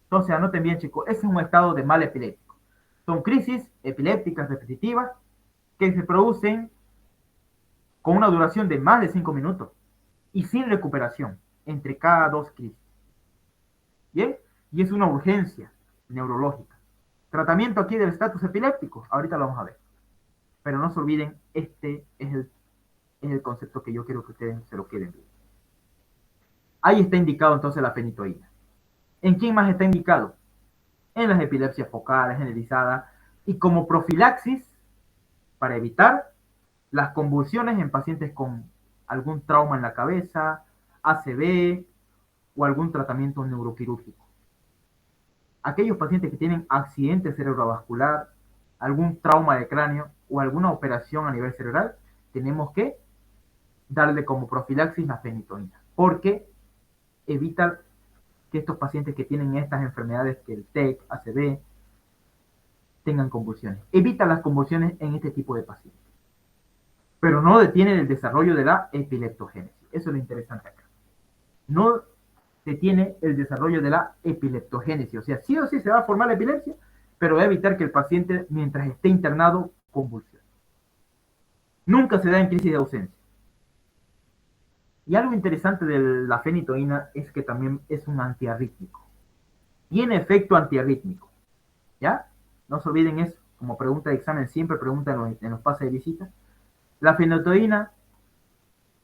Entonces, anoten bien, chicos, ese es un estado de mal epiléptico. Son crisis epilépticas repetitivas que se producen con una duración de más de 5 minutos y sin recuperación entre cada 2 crisis. ¿Bien? y es una urgencia neurológica. Tratamiento aquí del estatus epiléptico, ahorita lo vamos a ver. Pero no se olviden, este es el concepto que yo quiero que ustedes se lo queden bien. Ahí está indicado entonces la fenitoína. ¿En quién más está indicado? En las epilepsias focales, generalizadas, y como profilaxis para evitar las convulsiones en pacientes con algún trauma en la cabeza, ACV o algún tratamiento neuroquirúrgico. Aquellos pacientes que tienen accidente cerebrovascular, algún trauma de cráneo o alguna operación a nivel cerebral, tenemos que darle como profilaxis la fenitoína, porque evita que estos pacientes que tienen estas enfermedades, que el TEC, ACV, tengan convulsiones. Evita las convulsiones en este tipo de pacientes, pero no detiene el desarrollo de la epileptogénesis. Eso es lo interesante acá. No detiene el desarrollo de la epileptogénesis, o sea, sí o sí se va a formar la epilepsia, pero va a evitar que el paciente, mientras esté internado, convulsione. Nunca se da en crisis de ausencia. Y algo interesante de la fenitoína es que también es un antiarrítmico. Tiene efecto antiarrítmico. ¿Ya? No se olviden eso. Como pregunta de examen, siempre preguntan en los pases de visita. La fenitoína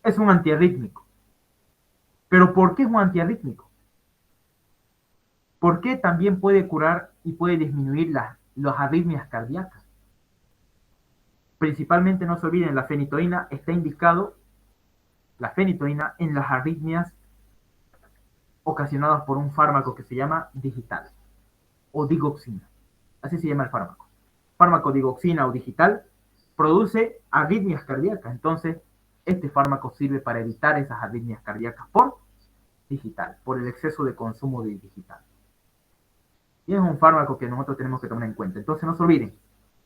es un antiarrítmico. ¿Pero por qué es un antiarrítmico? ¿Por qué también puede curar y puede disminuir las arritmias cardíacas? Principalmente, no se olviden, la fenitoína está indicado, la fenitoína, en las arritmias ocasionadas por un fármaco que se llama digital o digoxina. Así se llama el fármaco. Fármaco digoxina o digital produce arritmias cardíacas. Entonces, este fármaco sirve para evitar esas arritmias cardíacas por digital, por el exceso de consumo de digital. Y es un fármaco que nosotros tenemos que tomar en cuenta. Entonces, no se olviden,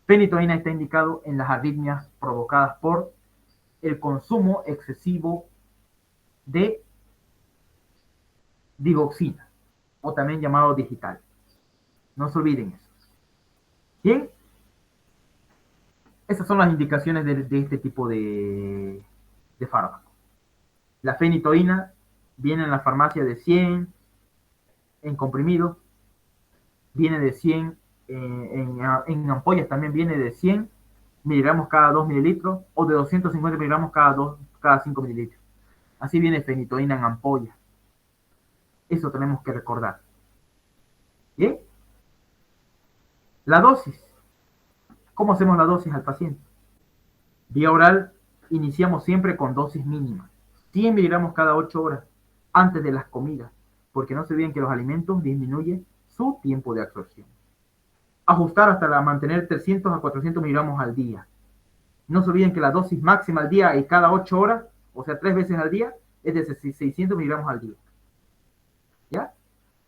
fenitoína está indicado en las arritmias provocadas por el consumo excesivo de digoxina, o también llamado digital. No se olviden eso. Bien, esas son las indicaciones de este tipo de fármaco. La fenitoína viene en la farmacia de 100 en comprimido, viene de 100 en ampollas, también viene de 100 miligramos cada 2 mililitros o de 250 miligramos cada 5 mililitros. Así viene fenitoína en ampolla. Eso tenemos que recordar. ¿Bien? La dosis. ¿Cómo hacemos la dosis al paciente? Vía oral, iniciamos siempre con dosis mínima. 100 miligramos cada 8 horas antes de las comidas, porque no se olviden que los alimentos disminuyen su tiempo de absorción. Ajustar hasta mantener 300 a 400 miligramos al día. No se olviden que la dosis máxima al día y cada 8 horas, o sea, 3 veces al día, es de 600 miligramos al día. ¿Ya?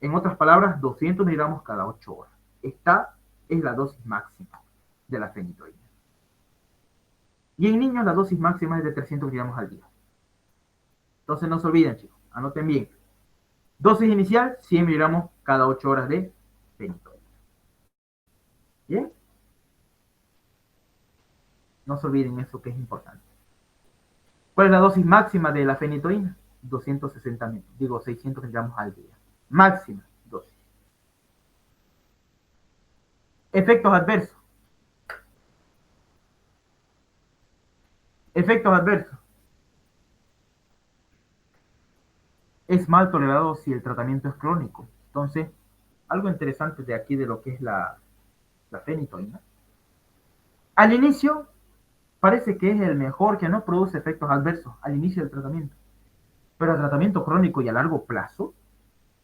En otras palabras, 200 miligramos cada 8 horas. Esta es la dosis máxima de la fenitoína. Y en niños la dosis máxima es de 300 miligramos al día. Entonces no se olviden, chicos, anoten bien. Dosis inicial, 100 miligramos cada 8 horas de fenitoína. ¿Bien? No se olviden eso, que es importante. ¿Cuál es la dosis máxima de la fenitoína? 600 miligramos al día. Máxima dosis. Efectos adversos. Efectos adversos. Es mal tolerado si el tratamiento es crónico. Entonces, algo interesante de aquí de lo que es la fenitoína. Al inicio, parece que es el mejor, que no produce efectos adversos al inicio del tratamiento. Pero el tratamiento crónico y a largo plazo,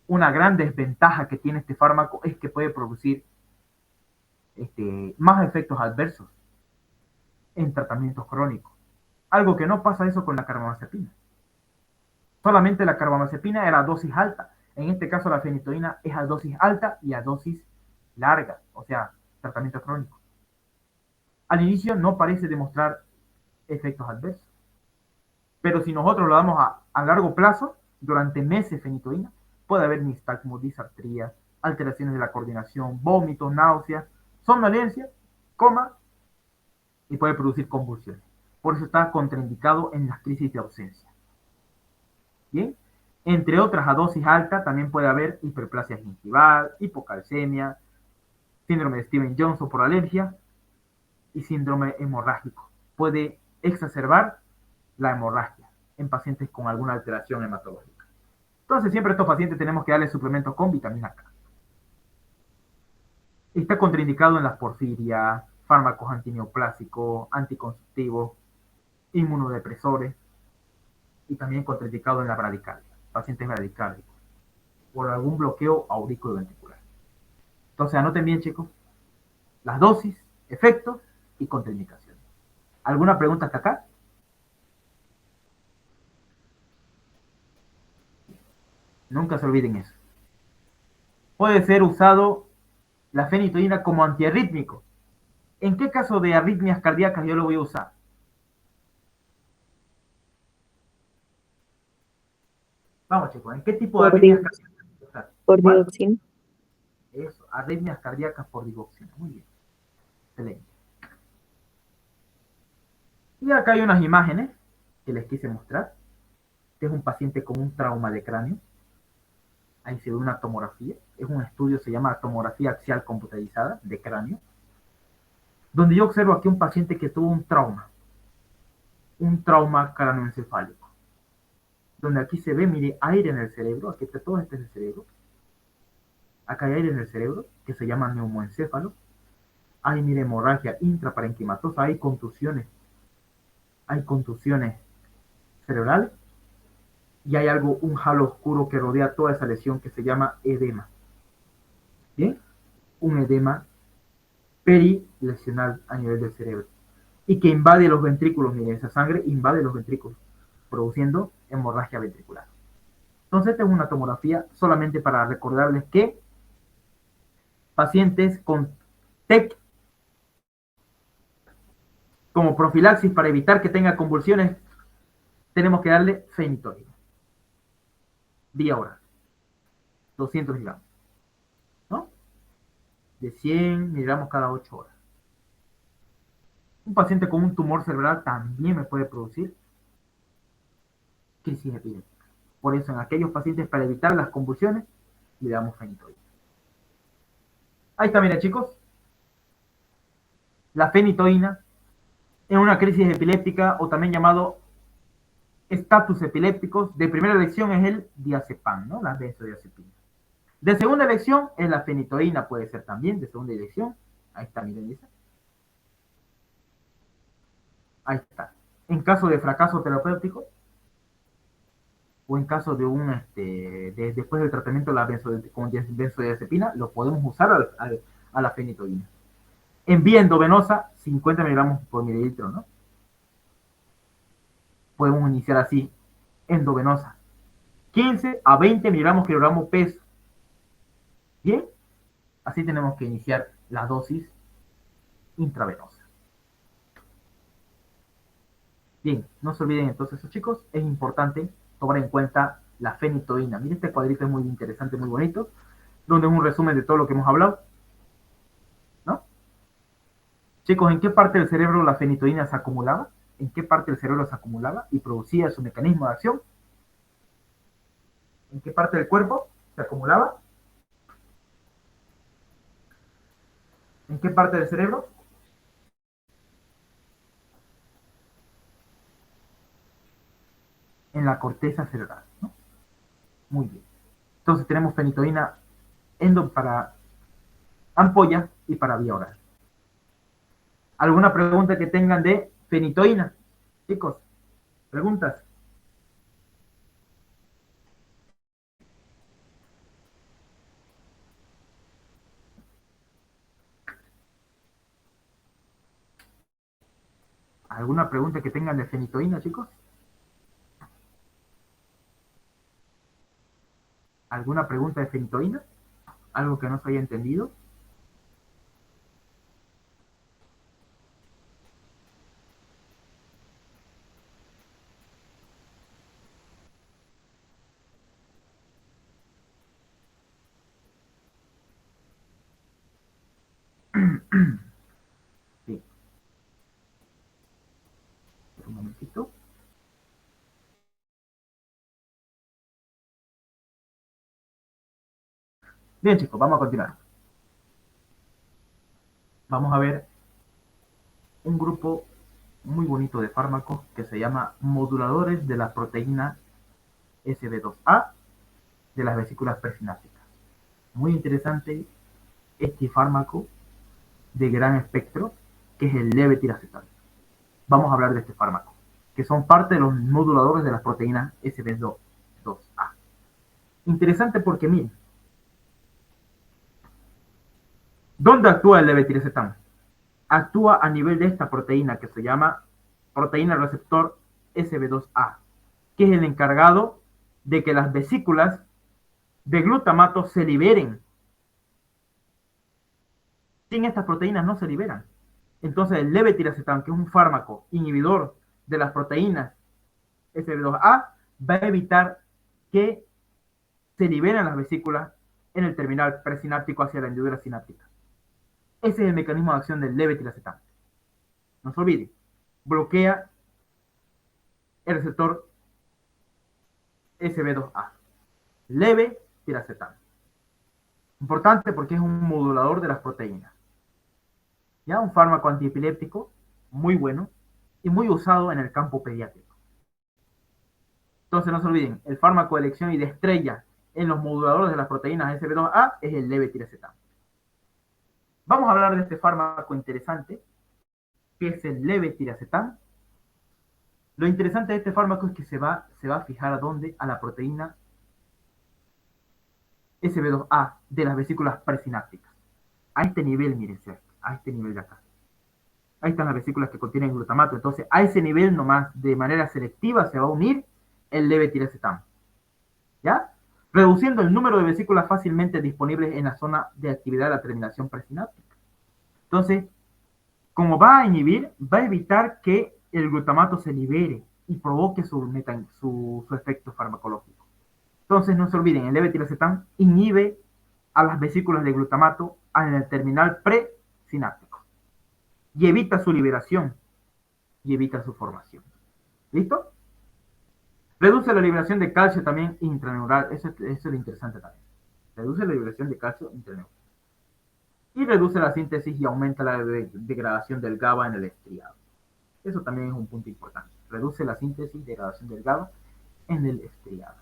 una gran desventaja que tiene este fármaco es que puede producir más efectos adversos en tratamientos crónicos. Algo que no pasa eso con la carbamazepina. Solamente la carbamazepina era a dosis alta. En este caso la fenitoína es a dosis alta y a dosis larga, o sea, tratamiento crónico. Al inicio no parece demostrar efectos adversos. Pero si nosotros lo damos a largo plazo, durante meses fenitoína, puede haber nistagmo, disartría, alteraciones de la coordinación, vómitos, náuseas, somnolencia, coma, y puede producir convulsiones. Por eso está contraindicado en las crisis de ausencia. Bien, Entre otras, a dosis alta también puede haber hiperplasia gingival, hipocalcemia, síndrome de Steven-Johnson por alergia y síndrome hemorrágico. Puede exacerbar la hemorragia en pacientes con alguna alteración hematológica. Entonces, siempre a estos pacientes tenemos que darle suplementos con vitamina K. Está contraindicado en las porfirias, fármacos antineoplásicos, anticonceptivos, inmunodepresores y también contraindicado en la bradicardia, pacientes bradicárdicos, por algún bloqueo auriculoventricular. Entonces, anoten bien, chicos, las dosis, efectos y contraindicaciones. ¿Alguna pregunta hasta acá? Nunca se olviden eso. Puede ser usado la fenitoína como antiarrítmico. ¿En qué caso de arritmias cardíacas yo lo voy a usar? Vamos, chicos, ¿en qué tipo de Por, arritmias cardíacas voy a usar? por ¿Cuál? digoxina. Eso, arritmias cardíacas por digoxina. Muy bien, excelente. Y acá hay unas imágenes que les quise mostrar. Este es un paciente con un trauma de cráneo. Ahí se ve una tomografía. Es un estudio, se llama tomografía axial computarizada de cráneo, donde yo observo aquí un paciente que tuvo un trauma cráneoencefálico, donde aquí se ve, mire, aire en el cerebro, aquí está todo este es el cerebro, acá hay aire en el cerebro, que se llama neumoencéfalo, hay, mire, hemorragia intraparenquimatosa, hay contusiones cerebrales, y hay algo, un halo oscuro que rodea toda esa lesión que se llama edema, ¿bien? Un edema perilesional a nivel del cerebro, y que invade los ventrículos, mire, esa sangre invade los ventrículos, produciendo hemorragia ventricular. Entonces, esta es una tomografía solamente para recordarles que pacientes con TEC como profilaxis para evitar que tenga convulsiones, tenemos que darle fenitoína, vía oral, 200 miligramos, ¿no? De 100 miligramos cada 8 horas. Un paciente con un tumor cerebral también me puede producir crisis epiléptica. Por eso, en aquellos pacientes, para evitar las convulsiones, le damos fenitoína. Ahí está, miren, chicos, la fenitoína en una crisis epiléptica o también llamado estatus epilépticos. De primera elección es el diazepam, ¿no? La benzodiazepina. De segunda elección es la fenitoína, puede ser también de segunda elección. Ahí está, miren, dice. Ahí está. En caso de fracaso terapéutico o en caso de después del tratamiento de con benzodiazepina, lo podemos usar a la fenitoína. En vía endovenosa, 50 miligramos por mililitro, ¿no? Podemos iniciar así, endovenosa. 15 a 20 miligramos kilogramo peso. Bien, así tenemos que iniciar la dosis intravenosa. Bien, no se olviden entonces, chicos, es importante tomar en cuenta la fenitoína. Miren, este cuadrito es muy interesante, muy bonito, donde es un resumen de todo lo que hemos hablado, ¿no? Chicos, ¿en qué parte del cerebro la fenitoína se acumulaba? ¿En qué parte del cerebro se acumulaba y producía su mecanismo de acción? ¿En qué parte del cuerpo se acumulaba? ¿En qué parte del cerebro? En la corteza cerebral, ¿no? Muy bien. Entonces tenemos fenitoína para ampolla y para vía oral. ¿Alguna pregunta que tengan de fenitoína? Chicos, preguntas. ¿Alguna pregunta que tengan de fenitoína, chicos? ¿Alguna pregunta de fenitoína? ¿Algo que no se haya entendido? Sí. Un momentito. Bien, chicos, vamos a continuar. Vamos a ver un grupo muy bonito de fármacos que se llama moduladores de la proteína SB2A de las vesículas presinápticas. Muy interesante este fármaco de gran espectro, que es el levetiracetam. Vamos a hablar de este fármaco, que son parte de los moduladores de las proteínas SB2A. Interesante porque, miren, ¿dónde actúa el levetiracetam? Actúa a nivel de esta proteína que se llama proteína receptor SB2A, que es el encargado de que las vesículas de glutamato se liberen. Sin estas proteínas no se liberan. Entonces el levetiracetam, que es un fármaco inhibidor de las proteínas SB2A, va a evitar que se liberen las vesículas en el terminal presináptico hacia la hendidura sináptica. Ese es el mecanismo de acción del levetiracetam. No se olvide, bloquea el receptor SB2A. Levetiracetam. Importante porque es un modulador de las proteínas. Ya un fármaco antiepiléptico muy bueno y muy usado en el campo pediátrico. Entonces no se olviden, el fármaco de elección y de estrella en los moduladores de las proteínas SB2A es el levetiracetam. Vamos a hablar de este fármaco interesante, que es el levetiracetam. Lo interesante de este fármaco es que se va a fijar a dónde, a la proteína SB2A de las vesículas presinápticas. A este nivel, miren, a este nivel de acá. Ahí están las vesículas que contienen glutamato. Entonces, a ese nivel nomás, de manera selectiva, se va a unir el levetiracetam. ¿Ya? Reduciendo el número de vesículas fácilmente disponibles en la zona de actividad de la terminación presináptica. Entonces, como va a inhibir, va a evitar que el glutamato se libere y provoque su efecto farmacológico. Entonces, no se olviden, el levetiracetam inhibe a las vesículas de glutamato en el terminal presináptico y evita su liberación y evita su formación. ¿Listo? Reduce la liberación de calcio también intraneural. Eso es lo interesante también. Reduce la liberación de calcio intraneural. Y reduce la síntesis y aumenta la degradación del GABA en el estriado. Eso también es un punto importante. Reduce la síntesis y degradación del GABA en el estriado.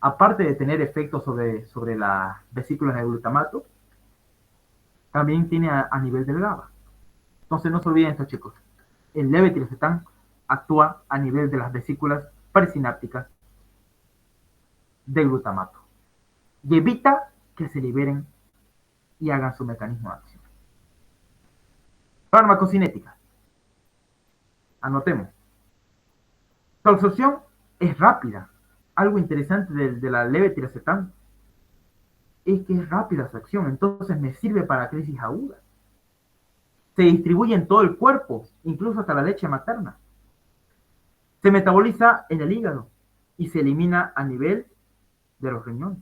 Aparte de tener efectos sobre las vesículas de glutamato, también tiene a nivel del GABA. Entonces no se olviden esto, chicos. El levetiracetam actúa a nivel de las vesículas presinápticas de glutamato y evita que se liberen y hagan su mecanismo de acción. Farmacocinética. Anotemos. Su absorción es rápida. Algo interesante de la levetiracetam es que es rápida su acción, entonces me sirve para crisis agudas. Se distribuye en todo el cuerpo, incluso hasta la leche materna. Se metaboliza en el hígado y se elimina a nivel de los riñones.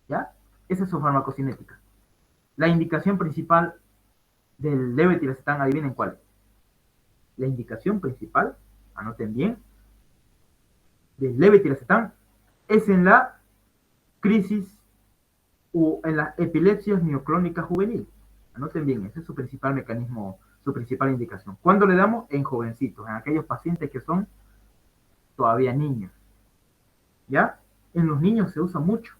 ¿Ya? Esa es su farmacocinética. La indicación principal del levetiracetam, adivinen cuál. La indicación principal, anoten bien, del levetiracetam es en la crisis o en las epilepsias mioclónicas juvenil. Anoten bien, ese es su principal mecanismo, su principal indicación. ¿Cuándo le damos? En jovencitos, en aquellos pacientes que son todavía niños. ¿Ya? En los niños se usa mucho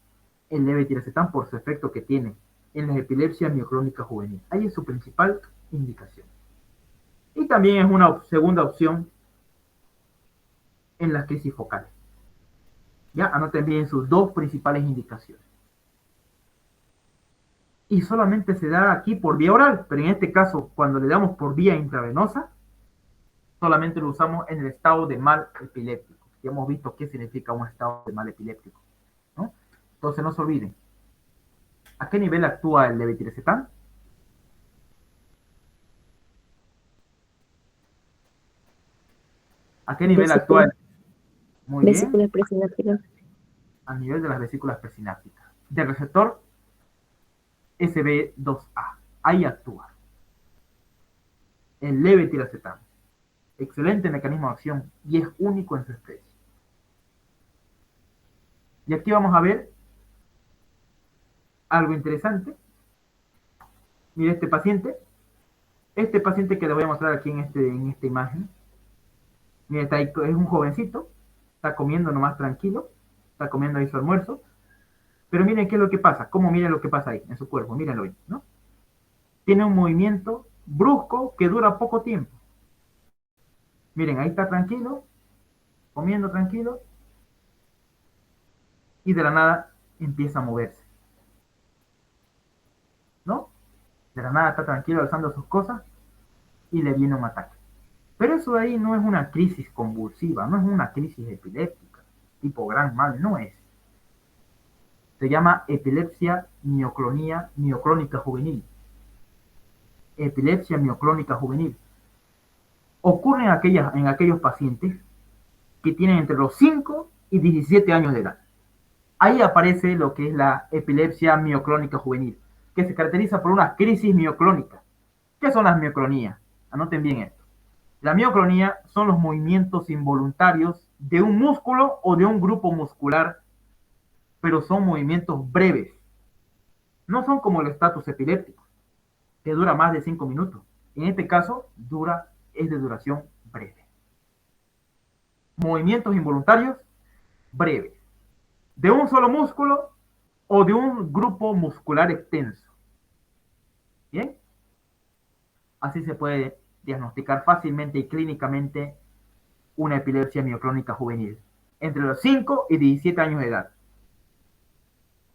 el levetiracetam por su efecto que tiene en las epilepsias mioclónicas juvenil. Ahí es su principal indicación. Y también es una segunda opción en las crisis focales. Ya, anoten bien sus dos principales indicaciones. Y solamente se da aquí por vía oral, pero en este caso, cuando le damos por vía intravenosa, solamente lo usamos en el estado de mal epiléptico. Ya hemos visto qué significa un estado de mal epiléptico, ¿no? Entonces no se olviden. ¿A qué nivel actúa el levetiracetam? ¿A qué nivel actúa el... Muy bien. Vesículas presinápticas. A nivel de las vesículas presinápticas. Del receptor SB2A. Ahí actúa el levetiracetam. Excelente mecanismo de acción y es único en su especie. Y aquí vamos a ver algo interesante. Mire este paciente que le voy a mostrar aquí en esta imagen. Mire, está ahí, es un jovencito, está comiendo nomás tranquilo, está comiendo ahí su almuerzo. Pero miren qué es lo que pasa, cómo miren lo que pasa ahí en su cuerpo, mírenlo ahí, ¿no? Tiene un movimiento brusco que dura poco tiempo. Miren, ahí está tranquilo, comiendo tranquilo, y de la nada empieza a moverse, ¿no? De la nada está tranquilo alzando sus cosas y le viene un ataque. Pero eso de ahí no es una crisis convulsiva, no es una crisis epiléptica, tipo gran mal, no es. Se llama epilepsia mioclónica juvenil. Epilepsia mioclónica juvenil. Ocurre en aquellos pacientes que tienen entre los 5 y 17 años de edad. Ahí aparece lo que es la epilepsia mioclónica juvenil, que se caracteriza por una crisis mioclónica. ¿Qué son las mioclonías? Anoten bien esto. La mioclonía son los movimientos involuntarios de un músculo o de un grupo muscular, pero son movimientos breves. No son como el estatus epiléptico, que dura más de 5 minutos. En este caso, es de duración breve. Movimientos involuntarios breves, de un solo músculo o de un grupo muscular extenso. ¿Bien? Así se puede diagnosticar fácilmente y clínicamente una epilepsia mioclónica juvenil entre los 5 y 17 años de edad.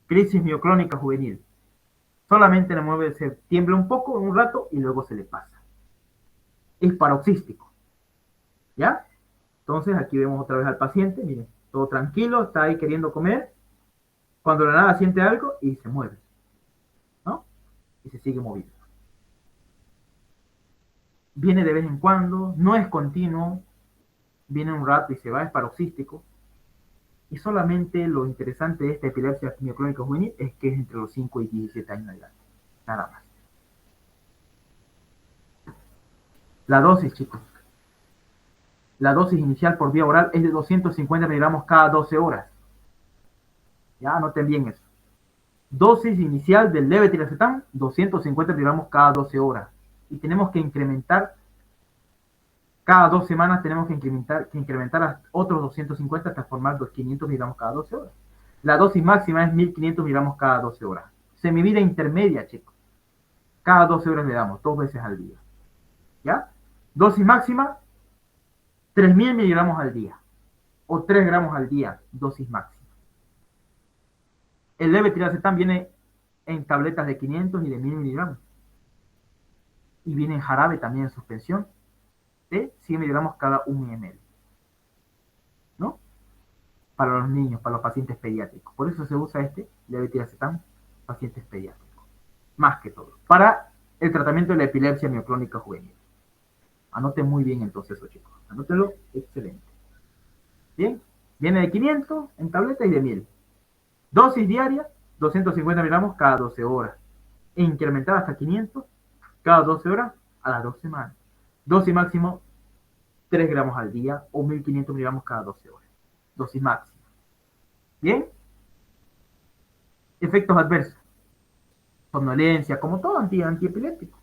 Crisis mioclónica juvenil. Solamente se tiembla un poco, un rato, y luego se le pasa. Es paroxístico. ¿Ya? Entonces aquí vemos otra vez al paciente, miren, todo tranquilo, está ahí queriendo comer, cuando de la nada siente algo y se mueve, ¿no? Y se sigue moviendo. Viene de vez en cuando, no es continuo, viene un rato y se va, es paroxístico. Y solamente lo interesante de esta epilepsia mioclónica juvenil es que es entre los 5 y 17 años de edad. Nada más. La dosis, chicos. La dosis inicial por vía oral es de 250 miligramos cada 12 horas. Ya, anoten bien eso. Dosis inicial del levetiracetam, 250 miligramos cada 12 horas. Y tenemos que incrementar, cada 2 semanas tenemos que incrementar a otros 250 hasta formar 500 miligramos cada 12 horas. La dosis máxima es 1500 miligramos cada 12 horas. Semivida intermedia, chicos. Cada 12 horas le damos, 2 veces al día. ¿Ya? Dosis máxima, 3000 miligramos al día. O 3 gramos al día, dosis máxima. El levetiracetam viene en tabletas de 500 y de 1000 miligramos. Y viene en jarabe también en suspensión de 100 miligramos cada 1 ml. ¿No? Para los niños, para los pacientes pediátricos. Por eso se usa levetiracetam, pacientes pediátricos. Más que todo. Para el tratamiento de la epilepsia mioclónica juvenil. Anoten muy bien entonces eso, chicos. Anótenlo, excelente. Bien, viene de 500 en tabletas y de 1000. Dosis diaria, 250 miligramos cada 12 horas. E incrementar hasta 500 cada 12 horas a las 2 semanas. Dosis máximo, 3 gramos al día o 1500 miligramos cada 12 horas. Dosis máxima. Bien. Efectos adversos. Somnolencia, como todo antiepiléptico.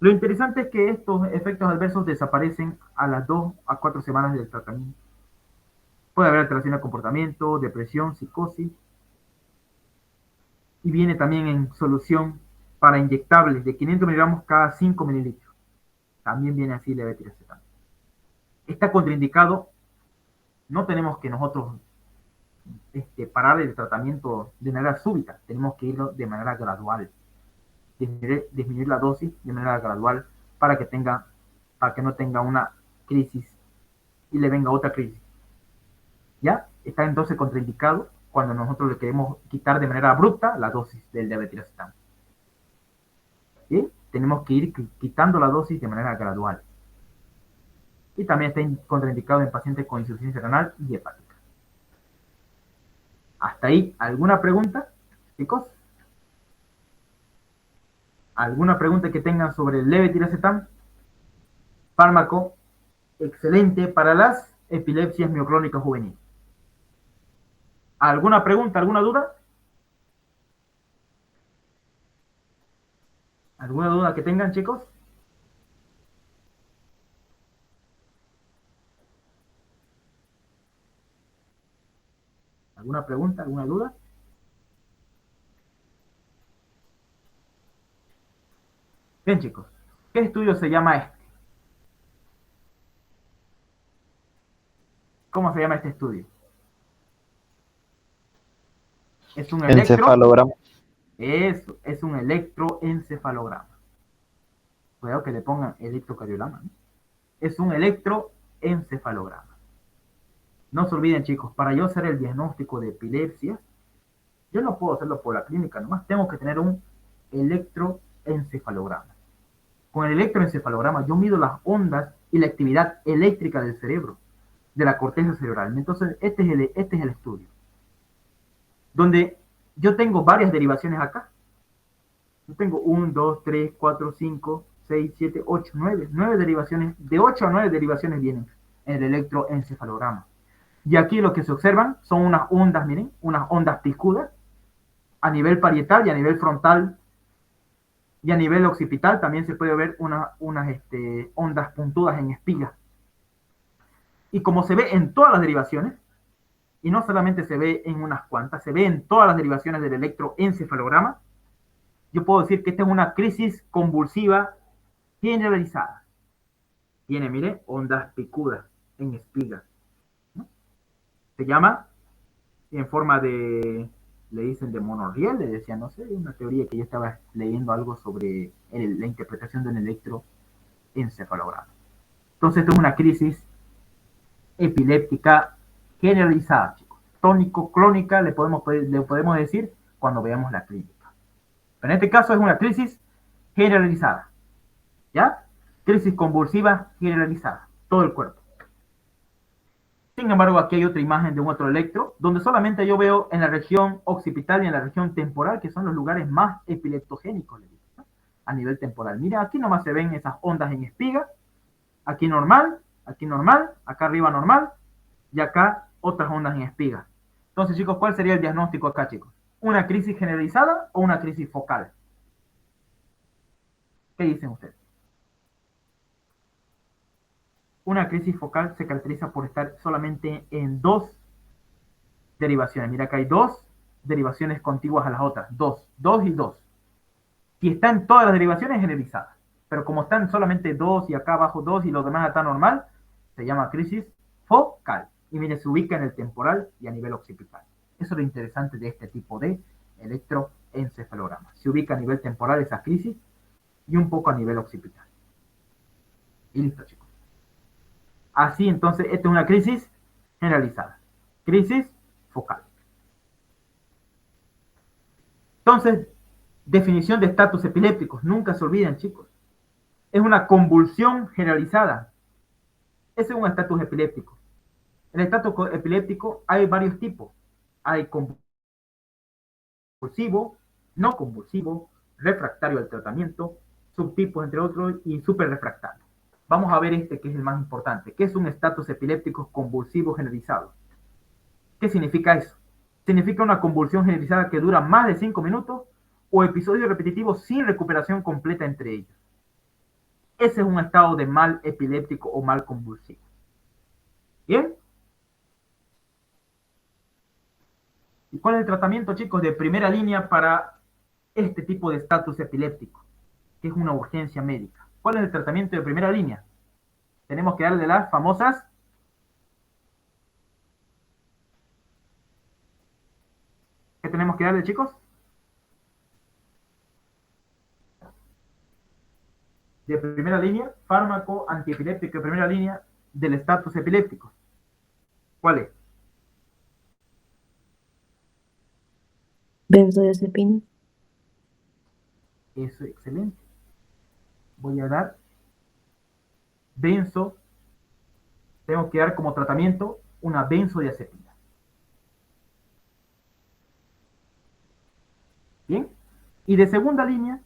Lo interesante es que estos efectos adversos desaparecen a las 2 a 4 semanas del tratamiento. Puede haber alteración de comportamiento, depresión, psicosis. Y viene también en solución para inyectables de 500 miligramos cada 5 mililitros. También viene así levetiracetam. Está contraindicado. No tenemos que nosotros parar el tratamiento de manera súbita. Tenemos que irlo de manera gradual. Disminuir la dosis de manera gradual para que no tenga una crisis y le venga otra crisis. ¿Ya? Está entonces contraindicado cuando nosotros le queremos quitar de manera abrupta la dosis del levetiracetam. ¿Sí? Tenemos que ir quitando la dosis de manera gradual. Y también está contraindicado en pacientes con insuficiencia renal y hepática. ¿Hasta ahí alguna pregunta, chicos? ¿Alguna pregunta que tengan sobre el levetiracetam? Fármaco excelente para las epilepsias mioclónicas juveniles. ¿Alguna pregunta, alguna duda? ¿Alguna duda que tengan, chicos? ¿Alguna pregunta? ¿Alguna duda? Bien, chicos. ¿Qué estudio se llama este? ¿Cómo se llama este estudio? Es un Encefalograma. Eso, es un electroencefalograma. Cuidado que le pongan electrocardiograma, ¿no? Es un electroencefalograma. No se olviden, chicos, para yo hacer el diagnóstico de epilepsia, yo no puedo hacerlo por la clínica, nomás tengo que tener un electroencefalograma. Con el electroencefalograma yo mido las ondas y la actividad eléctrica del cerebro, de la corteza cerebral. Entonces, este es el estudio. Donde yo tengo varias derivaciones acá. Yo tengo 1, 2, 3, 4, 5, 6, 7, 8, 9. 9 derivaciones. De 8 a 9 derivaciones vienen en el electroencefalograma. Y aquí lo que se observan son unas ondas, miren, unas ondas picudas a nivel parietal y a nivel frontal y a nivel occipital también se puede ver unas ondas puntudas en espiga. Y como se ve en todas las derivaciones, y no solamente se ve en unas cuantas, se ve en todas las derivaciones del electroencefalograma, yo puedo decir que esta es una crisis convulsiva generalizada. Tiene, mire, ondas picudas en espiga, ¿no? Se llama en forma de, le dicen de monorriel, le decían, no sé, una teoría que yo estaba leyendo algo sobre la interpretación de un electroencefalograma. Entonces, esto es una crisis epiléptica generalizada, chicos. Tónico-clónica le podemos decir cuando veamos la clínica. Pero en este caso es una crisis generalizada, ¿ya? Crisis convulsiva generalizada, todo el cuerpo. Sin embargo, aquí hay otra imagen de un otro electro, donde solamente yo veo en la región occipital y en la región temporal, que son los lugares más epileptogénicos, ¿no? A nivel temporal. Mira, aquí nomás se ven esas ondas en espiga, aquí normal, acá arriba normal, y acá otras ondas en espiga. Entonces, chicos, ¿cuál sería el diagnóstico acá, chicos? ¿Una crisis generalizada o una crisis focal? ¿Qué dicen ustedes? Una crisis focal se caracteriza por estar solamente en dos derivaciones. Mira, acá hay dos derivaciones contiguas a las otras. Dos y dos. Si están en todas las derivaciones, generalizadas. Pero como están solamente dos y acá abajo dos y los demás está normal, se llama crisis focal. Y mire, se ubica en el temporal y a nivel occipital. Eso es lo interesante de este tipo de electroencefalograma. Se ubica a nivel temporal esa crisis y un poco a nivel occipital. Y listo, chicos. Así, entonces, esta es una crisis generalizada. Crisis focal. Entonces, definición de estatus epilépticos. Nunca se olviden, chicos. Es una convulsión generalizada. Ese es un estatus epiléptico. En el estatus epiléptico hay varios tipos. Hay convulsivo, no convulsivo, refractario al tratamiento, subtipos, entre otros, y superrefractario. Vamos a ver este que es el más importante. ¿Qué es un estatus epiléptico convulsivo generalizado? ¿Qué significa eso? Significa una convulsión generalizada que dura más de 5 minutos o episodios repetitivos sin recuperación completa entre ellos. Ese es un estado de mal epiléptico o mal convulsivo. ¿Bien? ¿Y cuál es el tratamiento, chicos, de primera línea para este tipo de estatus epiléptico? Que es una urgencia médica. ¿Cuál es el tratamiento de primera línea? Tenemos que darle las famosas... ¿Qué tenemos que darle, chicos? De primera línea, fármaco antiepiléptico de primera línea del estatus epiléptico. ¿Cuál es? Benzodiazepina. Eso es excelente. Voy a dar benzo. Tengo que dar como tratamiento una benzodiazepina. ¿Bien? Y de segunda línea,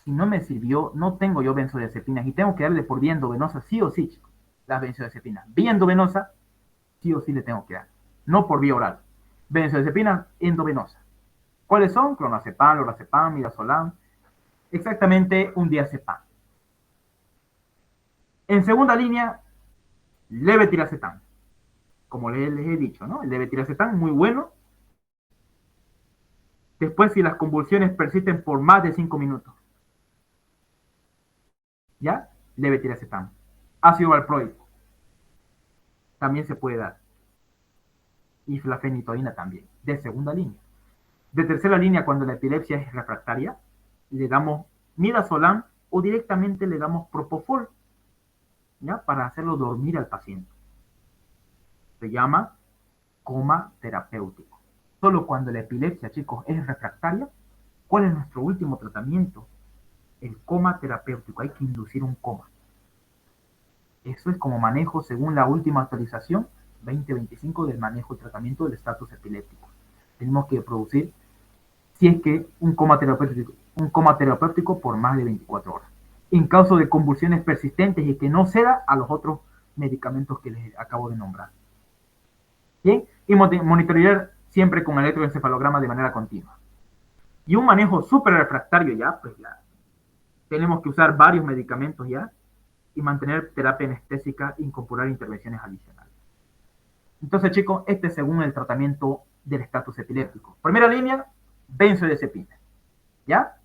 si no me sirvió, no tengo yo benzodiazepinas y tengo que darle por vía endovenosa, sí o sí, chicos, las benzodiazepinas. Vía endovenosa, sí o sí le tengo que dar. No por vía oral. Benzodiazepina endovenosa. ¿Cuáles son? Clonazepam, lorazepam, midazolam, exactamente un diazepam. En segunda línea, levetiracetam. Como les he dicho, ¿no? El levetiracetam, muy bueno. Después, si las convulsiones persisten por más de 5 minutos, ¿ya? Levetiracetam. Ácido valproico, también se puede dar. Y la fenitoína también, de segunda línea. De tercera línea, cuando la epilepsia es refractaria, le damos midazolam o directamente le damos propofol, ¿ya? Para hacerlo dormir al paciente. Se llama coma terapéutico. Solo cuando la epilepsia, chicos, es refractaria, ¿cuál es nuestro último tratamiento? El coma terapéutico. Hay que inducir un coma. Eso es como manejo según la última actualización 2025 del manejo y tratamiento del estatus epiléptico. Tenemos que producir, si es que un coma terapéutico por más de 24 horas. En caso de convulsiones persistentes y que no ceda a los otros medicamentos que les acabo de nombrar. Bien, y monitorear siempre con electroencefalograma de manera continua. Y un manejo súper refractario ya, pues ya tenemos que usar varios medicamentos ya y mantener terapia anestésica e incorporar intervenciones adicionales. Entonces, chicos, este es según el tratamiento del estatus epiléptico. Primera línea, benzodiazepina. ¿Ya?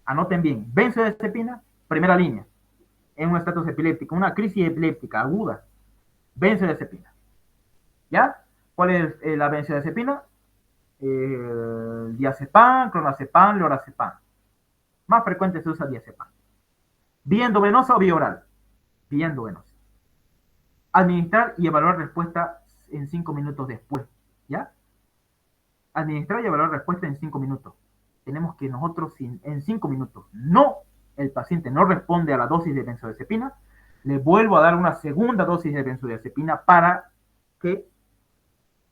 Anoten bien, benzodiazepina, primera línea, en un estatus epiléptico, una crisis epiléptica aguda, benzodiazepina. ¿Ya? ¿Cuál es la benzodiazepina? Diazepam, clonazepam, lorazepam. Más frecuente se usa diazepam. Vía endovenosa o vía oral. Vía endovenosa. Administrar y evaluar respuesta en 5 minutos después. ¿Ya? Administrar y evaluar respuesta en 5 minutos. Tenemos que nosotros, en 5 minutos, el paciente no responde a la dosis de benzodiazepina, le vuelvo a dar una segunda dosis de benzodiazepina para que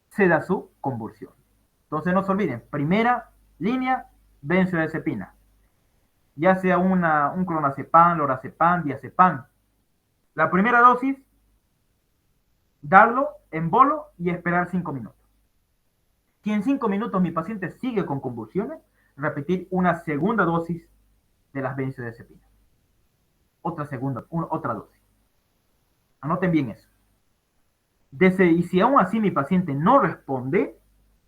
ceda su convulsión. Entonces no se olviden, primera línea, benzodiazepina. Ya sea un clonazepam, lorazepam, diazepam. La primera dosis, darlo en bolo y esperar 5 minutos. Si en 5 minutos mi paciente sigue con convulsiones, repetir una segunda dosis de las benzodiazepinas. Otra dosis. Anoten bien eso. Y si aún así mi paciente no responde,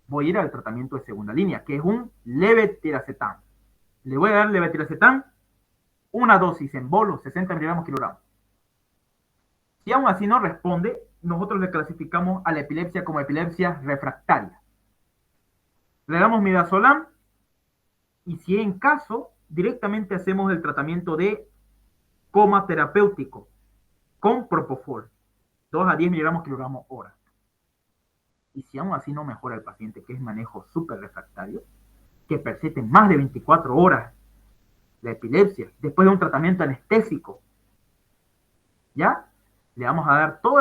voy a ir al tratamiento de segunda línea, que es un levetiracetam. Le voy a dar levetiracetam, una dosis en bolo, 60 miligramos kilogramos. Si aún así no responde, nosotros le clasificamos a la epilepsia como epilepsia refractaria. Le damos midazolam y si en caso, directamente hacemos el tratamiento de coma terapéutico con propofol, 2 a 10 miligramos kilogramos hora. Y si aún así no mejora el paciente, que es manejo súper refractario, que persiste más de 24 horas la epilepsia, después de un tratamiento anestésico, ¿ya? Le vamos a dar todo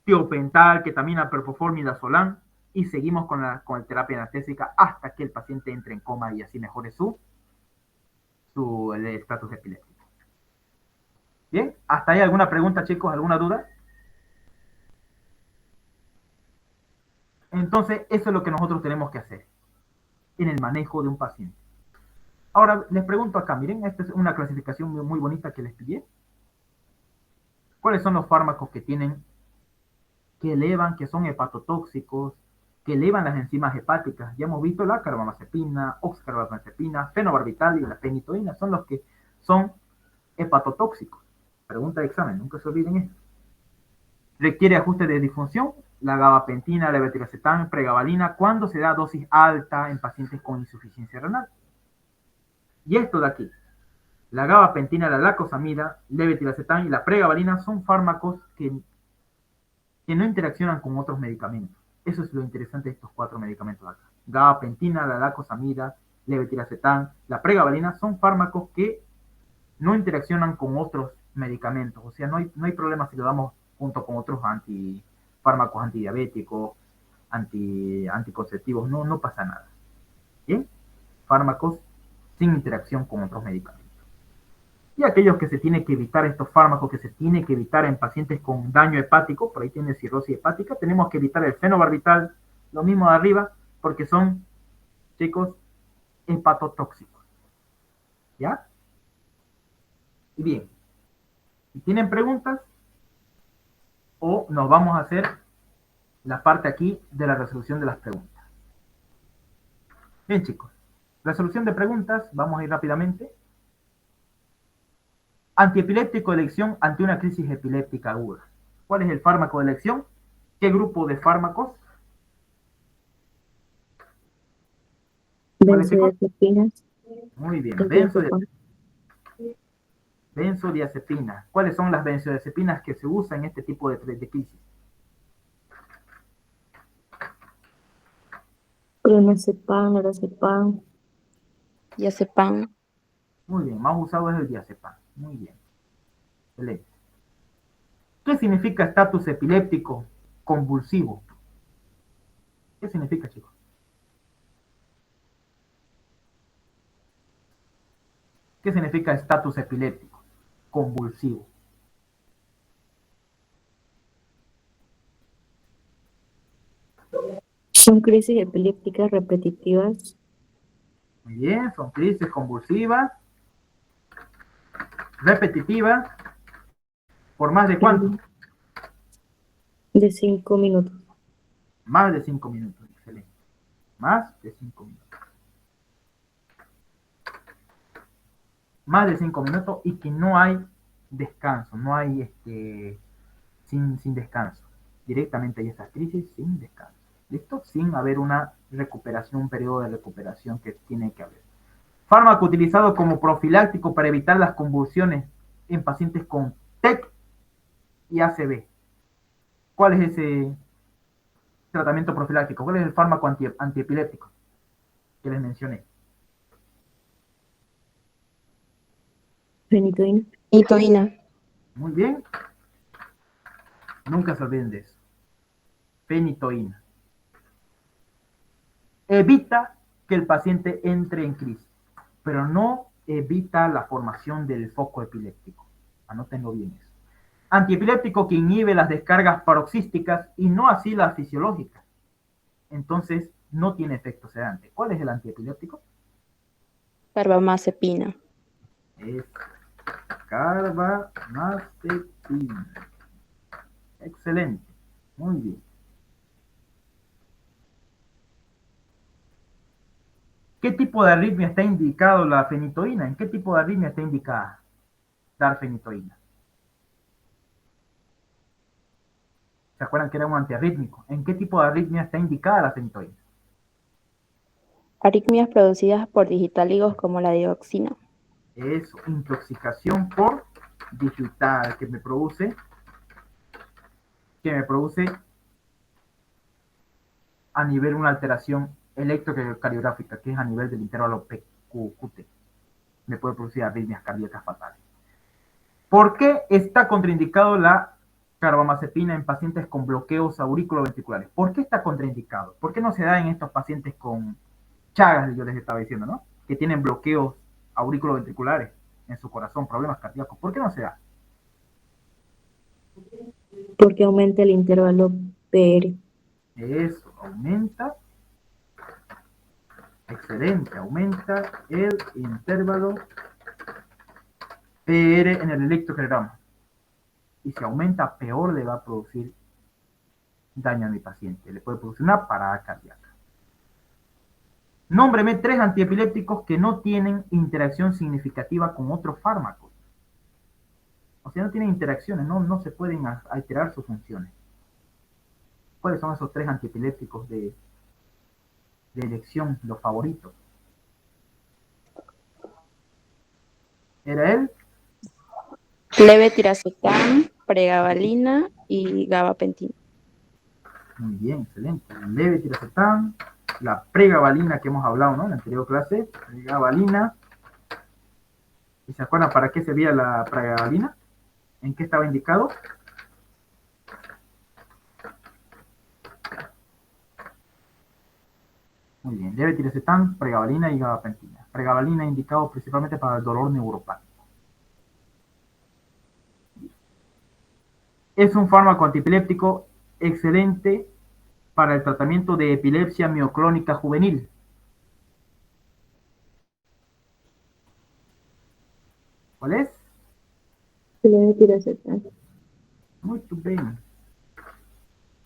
tiopental, ketamina, propofol, midazolam, y seguimos con la terapia anestésica hasta que el paciente entre en coma y así mejore su estatus epiléptico. Bien, ¿hasta ahí alguna pregunta, chicos? ¿Alguna duda? Entonces, eso es lo que nosotros tenemos que hacer en el manejo de un paciente. Ahora, les pregunto acá, miren, esta es una clasificación muy bonita que les pillé. ¿Cuáles son los fármacos que elevan, que son hepatotóxicos, que elevan las enzimas hepáticas? Ya hemos visto la carbamazepina, oxcarbamazepina, fenobarbital y la fenitoína, son los que son hepatotóxicos. Pregunta de examen, nunca se olviden esto. Requiere ajuste de disfunción, la gabapentina, la levetiracetam, pregabalina, cuando se da dosis alta en pacientes con insuficiencia renal. Y esto de aquí, la gabapentina, la lacosamida, levetiracetam y la pregabalina son fármacos que no interaccionan con otros medicamentos. Eso es lo interesante de estos 4 medicamentos acá. Gabapentina, la lacosamida, levetiracetam, la pregabalina son fármacos que no interaccionan con otros medicamentos. O sea, no hay problema si lo damos junto con otros fármacos antidiabéticos, anticonceptivos, no pasa nada. ¿Bien? Fármacos sin interacción con otros medicamentos. Y aquellos que se tiene que evitar, estos fármacos que se tiene que evitar en pacientes con daño hepático, por ahí tiene cirrosis hepática, tenemos que evitar el fenobarbital, lo mismo de arriba, porque son, chicos, hepatotóxicos. ¿Ya? Y bien, si tienen preguntas, o nos vamos a hacer la parte aquí de la resolución de las preguntas. Bien, chicos, resolución de preguntas, vamos a ir rápidamente. Antiepiléptico de elección ante una crisis epiléptica aguda. ¿Cuál es el fármaco de elección? ¿Qué grupo de fármacos? ¿Cuál es, chicos? Benzodiazepinas, Muy bien, el diazepam. benzodiazepina. ¿Cuáles son las benzodiazepinas que se usan en este tipo de crisis? Clonazepam, lorazepam, Diazepam. Muy bien, más usado es el diazepam. Muy bien. Excelente. ¿Qué significa estatus epiléptico convulsivo? ¿Qué significa, chicos? ¿Qué significa estatus epiléptico convulsivo? son crisis epilépticas repetitivas Muy bien, son crisis convulsivas, repetitivas, ¿por más de cuánto? de 5 minutos. Más de 5 minutos, excelente. Más de 5 minutos. Más de 5 minutos y que no hay descanso, no hay sin descanso. Directamente hay estas crisis sin descanso. ¿Listo? Sin haber una recuperación, un periodo de recuperación que tiene que haber. Fármaco utilizado como profiláctico para evitar las convulsiones en pacientes con TEC y ACV. ¿Cuál es ese tratamiento profiláctico? ¿Cuál es el fármaco antiepiléptico que les mencioné? Fenitoína, Itoína. Muy bien. Nunca se olviden de eso. Fenitoína. Evita que el paciente entre en crisis, pero no evita la formación del foco epiléptico. Anótenlo bien eso. Antiepiléptico que inhibe las descargas paroxísticas y no así las fisiológicas. Entonces, no tiene efecto sedante. ¿Cuál es el antiepiléptico? Carbamazepina. Es carbamazepina. Excelente. Muy bien. ¿Qué tipo de arritmia está indicado la fenitoína? ¿En qué tipo de arritmia está indicada dar fenitoína? ¿Se acuerdan que era un antiarrítmico? ¿En qué tipo de arritmia está indicada la fenitoína? Arritmias producidas por digitaligos como la dioxina. Es intoxicación por digital que me produce a nivel una alteración electrocardiográfica, que es a nivel del intervalo PQT. Me puede producir arritmias cardíacas fatales. ¿Por qué está contraindicado la carbamazepina en pacientes con bloqueos auriculoventriculares? ¿Por qué está contraindicado? ¿Por qué no se da en estos pacientes con Chagas, yo les estaba diciendo, ¿no? Que tienen bloqueos auriculoventriculares en su corazón, problemas cardíacos? ¿Por qué no se da? porque aumenta el intervalo PR. Eso, aumenta, excelente, aumenta el intervalo PR en el electrocardiograma. Y si aumenta, peor le va a producir daño a mi paciente. Le puede producir una parada cardíaca. Nómbreme 3 antiepilépticos que no tienen interacción significativa con otros fármacos. O sea, no tienen interacciones, no se pueden alterar sus funciones. ¿Cuáles son esos 3 antiepilépticos de elección, los favoritos? ¿Era él? Levetiracetam, pregabalina y gabapentina. Muy bien, excelente. El levetiracetam, la pregabalina que hemos hablado, ¿no? En la anterior clase, pregabalina. ¿Y se acuerdan para qué servía la pregabalina? ¿En qué estaba indicado? Muy bien, levetiracetam, pregabalina y gabapentina. Pregabalina indicado principalmente para el dolor neuropático. Es un fármaco antiepiléptico excelente para el tratamiento de epilepsia mioclónica juvenil. ¿Cuál es? Levetiracetam. Muy bien.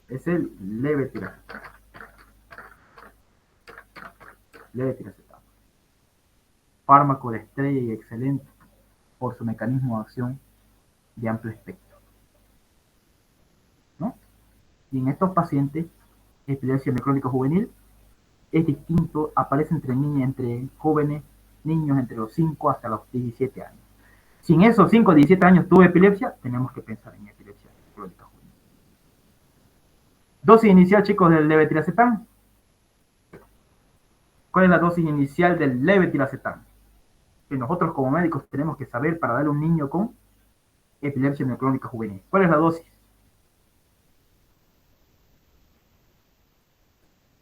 Es el levetiracetam. Levetiracetam. Fármaco de estrella y excelente por su mecanismo de acción de amplio espectro, ¿no? Y en estos pacientes, epilepsia mioclónica juvenil es distinto, aparece entre jóvenes, niños entre los 5 hasta los 17 años. Si en esos 5 o 17 años tuve epilepsia, tenemos que pensar en epilepsia mioclónica juvenil. Dosis inicial, chicos, del levetiracetam. ¿Cuál es la dosis inicial del levetiracetam? Que nosotros como médicos tenemos que saber para darle a un niño con epilepsia mioclónica juvenil. ¿Cuál es la dosis?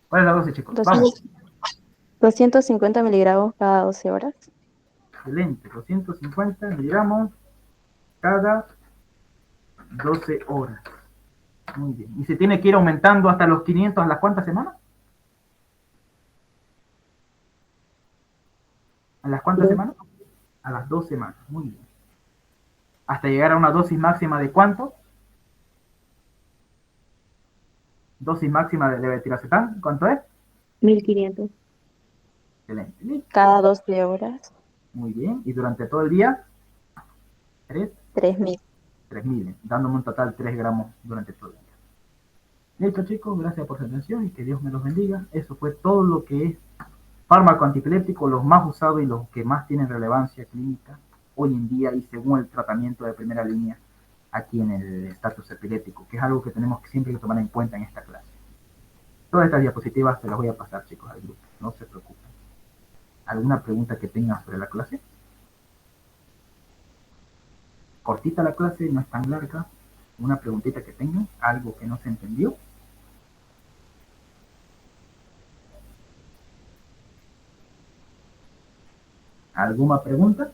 ¿Cuál es la dosis, chicos? Vamos. 250 miligramos cada 12 horas. Excelente. 250 miligramos cada 12 horas. Muy bien. ¿Y se tiene que ir aumentando hasta los 500 a las cuántas semanas? ¿A las cuántas semanas? A las 2 semanas. Muy bien. Hasta llegar a una dosis máxima de ¿cuánto? Dosis máxima de levetiracetam. ¿Cuánto es? 1500. Excelente. Cada 12 horas. Muy bien. ¿Y durante todo el día? 3, 3000. 3000, dándome un total de 3 gramos durante todo el día. Listo, chicos, gracias por su atención y que Dios me los bendiga. Eso fue todo lo que es fármaco antiepiléptico, los más usados y los que más tienen relevancia clínica hoy en día y según el tratamiento de primera línea aquí en el estatus epiléptico, que es algo que tenemos que siempre que tomar en cuenta en esta clase. Todas estas diapositivas se las voy a pasar, chicos, al grupo, no se preocupen. ¿Alguna pregunta que tengan sobre la clase? Cortita la clase, no es tan larga. Una preguntita que tengan, algo que no se entendió. ¿Alguna pregunta?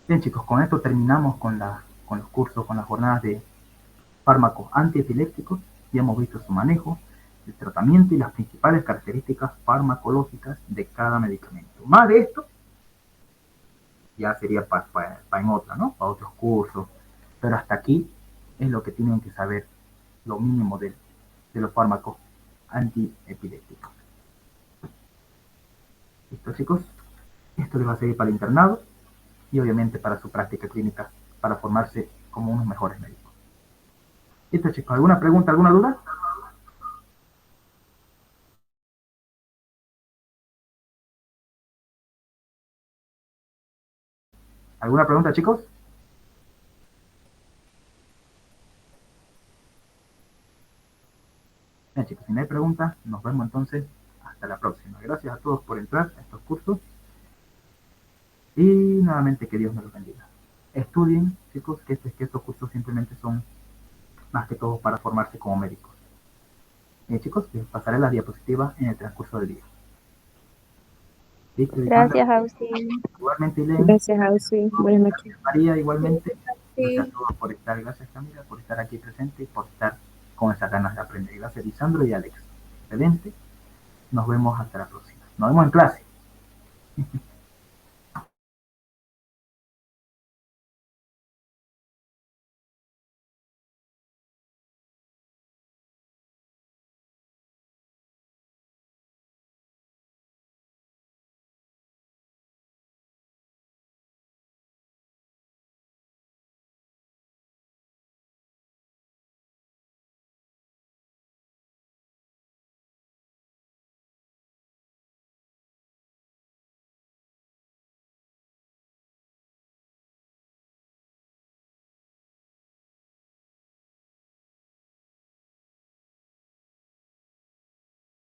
Bien, chicos, con esto terminamos con los cursos, con las jornadas de fármacos antiepilépticos. Ya hemos visto su manejo, el tratamiento y las principales características farmacológicas de cada medicamento. Más de esto ya sería para en otra, ¿no? Para otros cursos. Pero hasta aquí es lo que tienen que saber, lo mínimo de los fármacos antiepilépticos. ¿Listo, chicos? Esto les va a seguir para el internado y obviamente para su práctica clínica, para formarse como unos mejores médicos. ¿Listo, chicos? ¿Alguna pregunta, alguna duda? ¿Alguna pregunta, chicos? Bien, chicos, si no hay preguntas, nos vemos entonces hasta la próxima. Gracias a todos por entrar a estos cursos y nuevamente que Dios me los bendiga. Estudien, chicos, que estos cursos simplemente son más que todo para formarse como médicos. Bien, chicos, les pasaré las diapositivas en el transcurso del día. ¿Listo, Lisandra? Gracias, Austin. Igualmente, Ilene. Gracias, Ausi. Buenas noches. María, igualmente. Sí. Gracias a todos por estar. Gracias, Camila, por estar aquí presente y por estar con esas ganas de aprender. Gracias, Lisandro y Alex. Excelente. Nos vemos hasta la próxima. Nos vemos en clase.